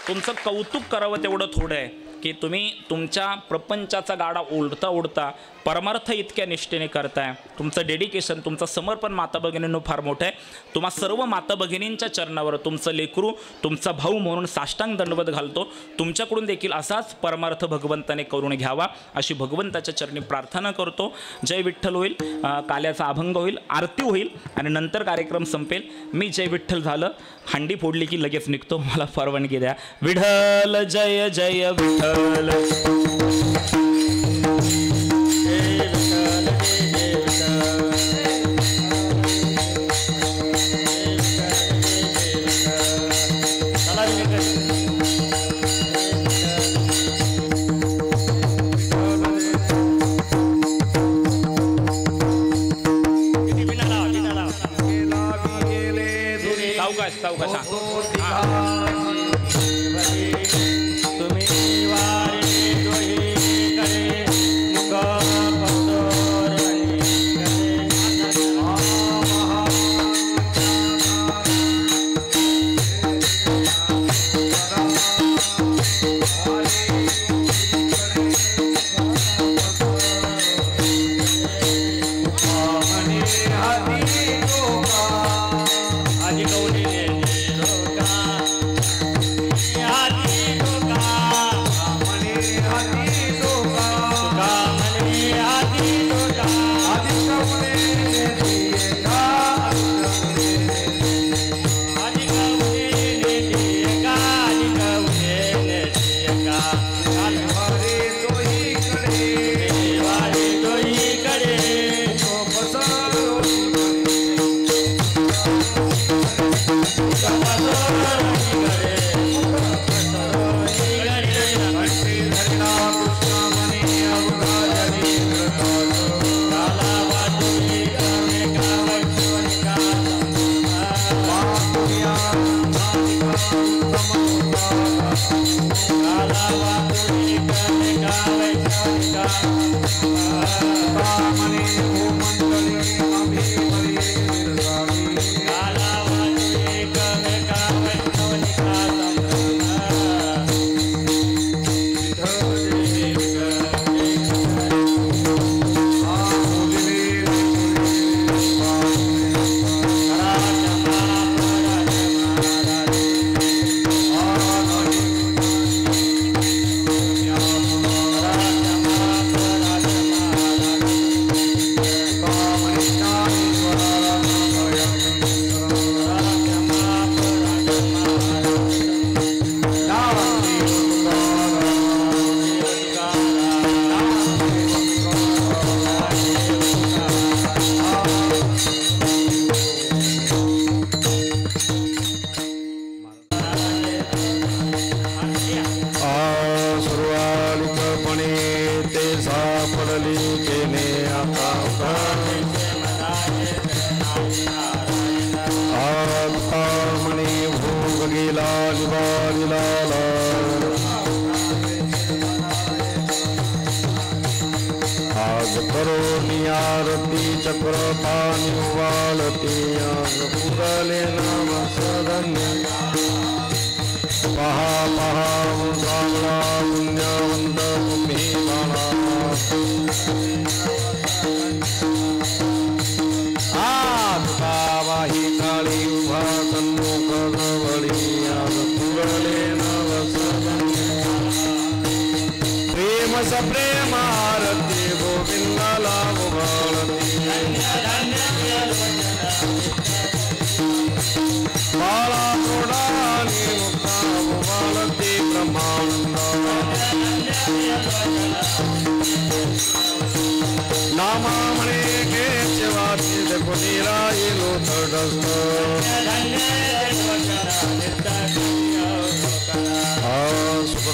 तुमचं कौतुक करावं तेवढं थोडं आहे की तुम्ही तुमच्या प्रपंचाचा गाडा ओढता ओढता परमार्थ इतक्या निष्ठेने करताय. तुमचं डेडिकेशन, तुमचं समर्पण माता भगिनींनो फार मोठं आहे. तुम्हा सर्व माता भगिनींच्या चरणावर तुमचं लेकरू, तुमचा भाऊ म्हणून साष्टांग दंडवत घालतो. तुमच्याकडून देखील असाच परमार्थ भगवंताने करून घ्यावा अशी भगवंताच्या चरणी प्रार्थना करतो. जय विठ्ठल होईल, काल्याचा अभंग होईल, आरती होईल आणि नंतर कार्यक्रम संपेल. मी जय विठ्ठल झालं, हांडी फोडली की लगेच निघतो, मला परवानगी द्या. विठ्ठल जय जय विठ्ठल.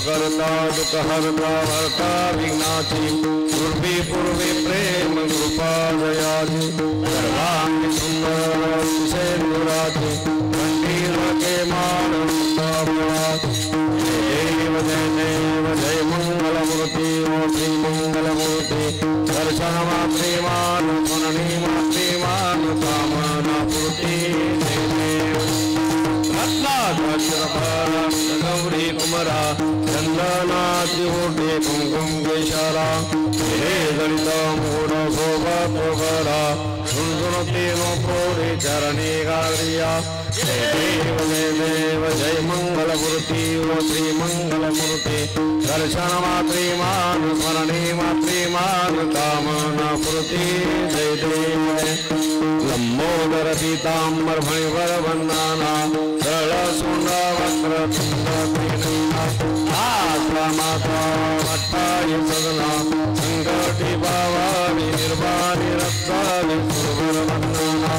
करता दुख हरता भरता विघ्नाची पूर्वी पूर्वी प्रेम कृपा जयाची सर्वांगी सुंदर सेंदुराची कंठीर के मान जय देव जय मंगलमूर्ति श्री मंगलमूर्ति दर्शन मात्रेमान मननी मात्रेमान कामना पूर्ति जय देव गौरी कुमरा चंदनाची ओटे कुंकुम केशरा हे दलित मूढ सोबत भरा सुनते नो पोरे चरणी गारिया जय देव जय मंगलमूर्ति श्री मंगलमूर्ति दर्शन मात्रेमान स्मरणे मात्रेमान कामना पूर्ति जय देव लंबोदर पीतांबर फणिवर वंदना सरल सुंद वक्र माता भट्टाय सदना संकटी भावामि निर्वाणि रक्षामि सुरवर वंदना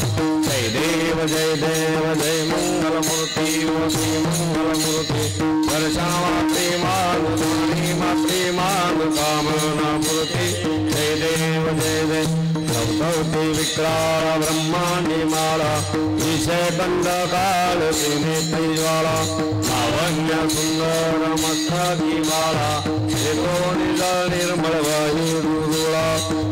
जय देव जय मंगलमूर्ति श्री मंगलमूर्ति दर्शन मात्रेमान मात्रेमान कामना पूर्ति जय देव सौति विक्राल ब्रह्मांडी माला विषय कंड काल त्रिनेत्रीज्वाला लावण्य सुंदर मस्तकी माला एको निज निर्मल वायुला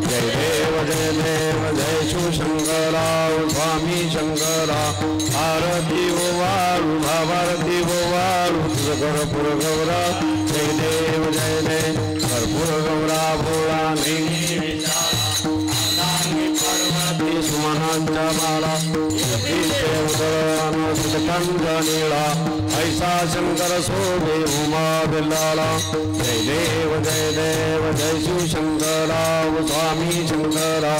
जय देव जय शिवशंकरा स्वामी शंकरा आरती ओवाळू भारती ओवाळू कर्पूर गौरा जय देव कर्पूर गौरा भोळा पार्वती सुमनांच्या माला कंजनीला ऐसा शंकर शोभे उमा बिल्लाला जय देव जय शिवशंकरा स्वामी शंकरा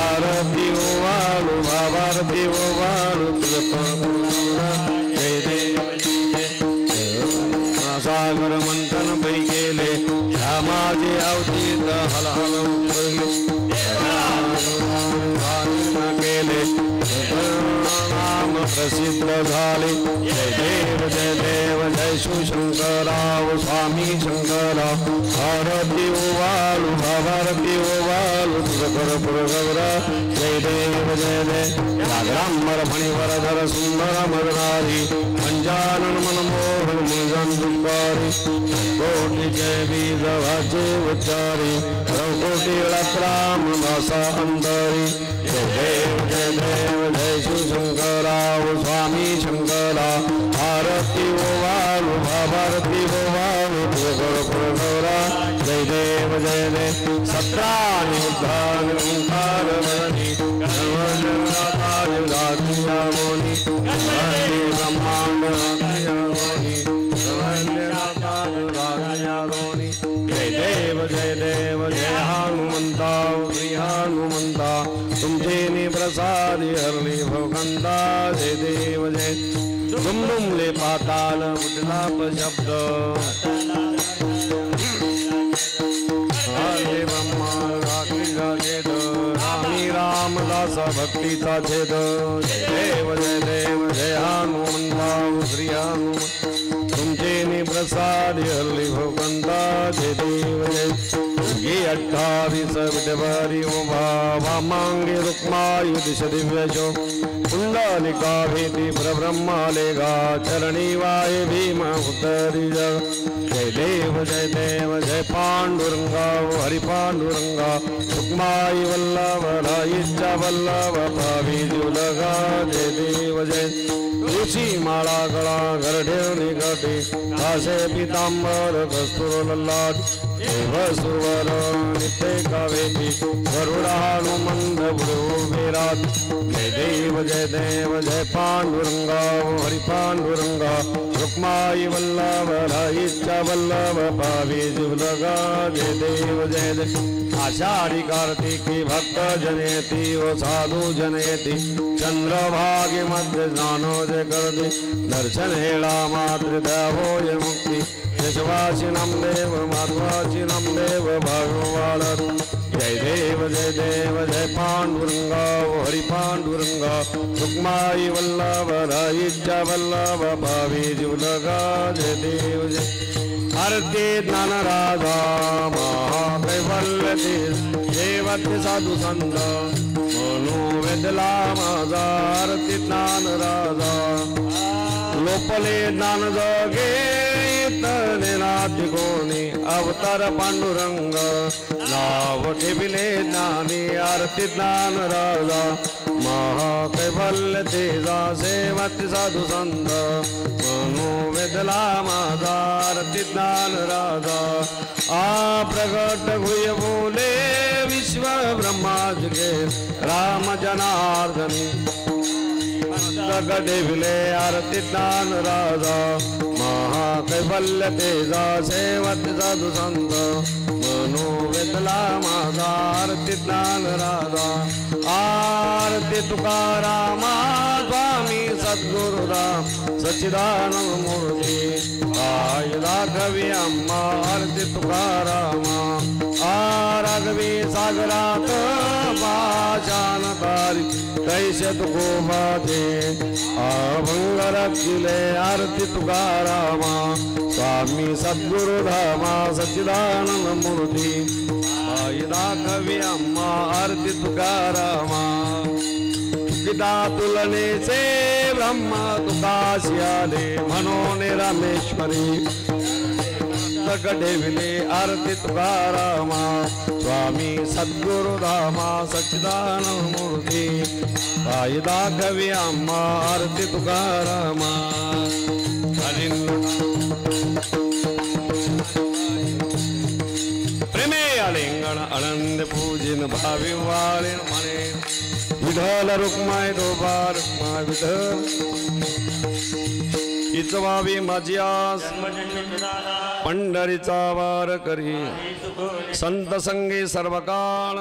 आरती ओवाळू भारती ओवाळू जय देव सागर मंथन पै गेले श्यामाजी अवतीत हल हल केले नाम प्रसिद्ध झाले जय देव जय शिवशंकरा स्वामी शंकरा आरती ओवाळू भारती ओवाळू कर्पूर गौरा जय देव जागरांबर फणिवरधर सुंदर मरणारी पंचानन मनमोहन मुजन दुपारी कोटि जय बीज वाजे उच्चारी कोटि राम दासा अंतरी जय देव जय शिवशंकरा स्वामी शंकरा आरती ओवाळू भारती ओवाळू कर्पूर गौरा जय देव सत्राणि उद्धार ओंकार वदनी सर्वजनातानि ब्रह्मांड जय देव जय हनुमंता श्री हनुमंता तुमचे नि प्रसादी हरणी भवकंता जय देव दुमदुमले पाताल उठला शब्द हरे ब्रह्मा राखी रामी रामदास भक्तीचा छेद जय देव जय हनुमंता श्री हनुमंत तुमचे नि प्रसाद हरली भवकंता जय देव 28 विडवारी वामांगे रुक्मायुधि दिव्यजो कुंडलिका भेदी ब्रह्मालेगा चरणी वाय भीम उत्तरी जय देव जय पांडुरंगा हरि पांडुरंगा रुक्माई वल्लभ राईचा वल्लभ भावी जुलगा जय देव तुळशी माळा गळा गरढेवणी गटे कासे पितांबर कस्तूर ललाट देव सुवर नित्य कावेती गरुडा हनुमंत विराट जय देव जय पांडुरंगा हरि पांडुरंगा रुक्माई वल्लभ राईचा वल्लभ भावी जुलगा जय देव आषाढ़ी कार्तिकी भक्त जनेति ओ साधु जनेति चंद्रभागे मध्य स्नानोदय कर दे दर्शन हेला मातृदेवोय मुक्ति यशवासिनं देव माधवासिनं देव भगवान जय देव जय पांडुरंग हरि पांडुरंग रुक्माई वल्लभ राईच्या वल्लभ भावी जीवलगा जय देव जय आरती ज्ञान राजा महाकैवल्य देवते साधू संत मनोवेदला माझा आरती ज्ञान राजा लोपले ज्ञान जगे इतने कोणी अवतार पांडुरंग नाव ठेविले ज्ञानी आरती ज्ञान राजा महाकैवल्य तेजा सेवती साधू संत मनोवेदला माझा आरती ज्ञान राजा आ प्रगट हुए बोले विश्व ब्रह्माजगे राम जनार्दनी गडेविले आरती ज्ञान राजा महाकैवल्य तेजा सेवत साधू संत मनोवेदला माझा आरती ज्ञान राजा आरती तुकारामा स्वामी सद्गुरुराम सच्चिदानंद मूर्ती आय राघवी अम्मा आरती तुकारामा राघवी सागरात पाशानकारी कैसे तुकोबाते अभंग रखिले आरती तुकारामा स्वामी सद्गुरुधामा सच्चिदानंद मूर्ती आय राघवी अम्मा आरती तुकारामा पिता तुलनेचे ब्रह्मा तुकाशी आले म्हणून रामेश्वरी गडेविले आरती तुकारामा स्वामी सद्गुरुधामा सच्चिदानंद मूर्ती आई राघवी अम्मा आरती तुकारामा प्रेमे आलिंगन आनंद पूजन भावी वाळे म्हणे विठ्ठल रुक्माई दोबार रुक्माई विठ्ठल इचवावी माझी आस पंढरीचा वार करी संत संगी सर्व काळ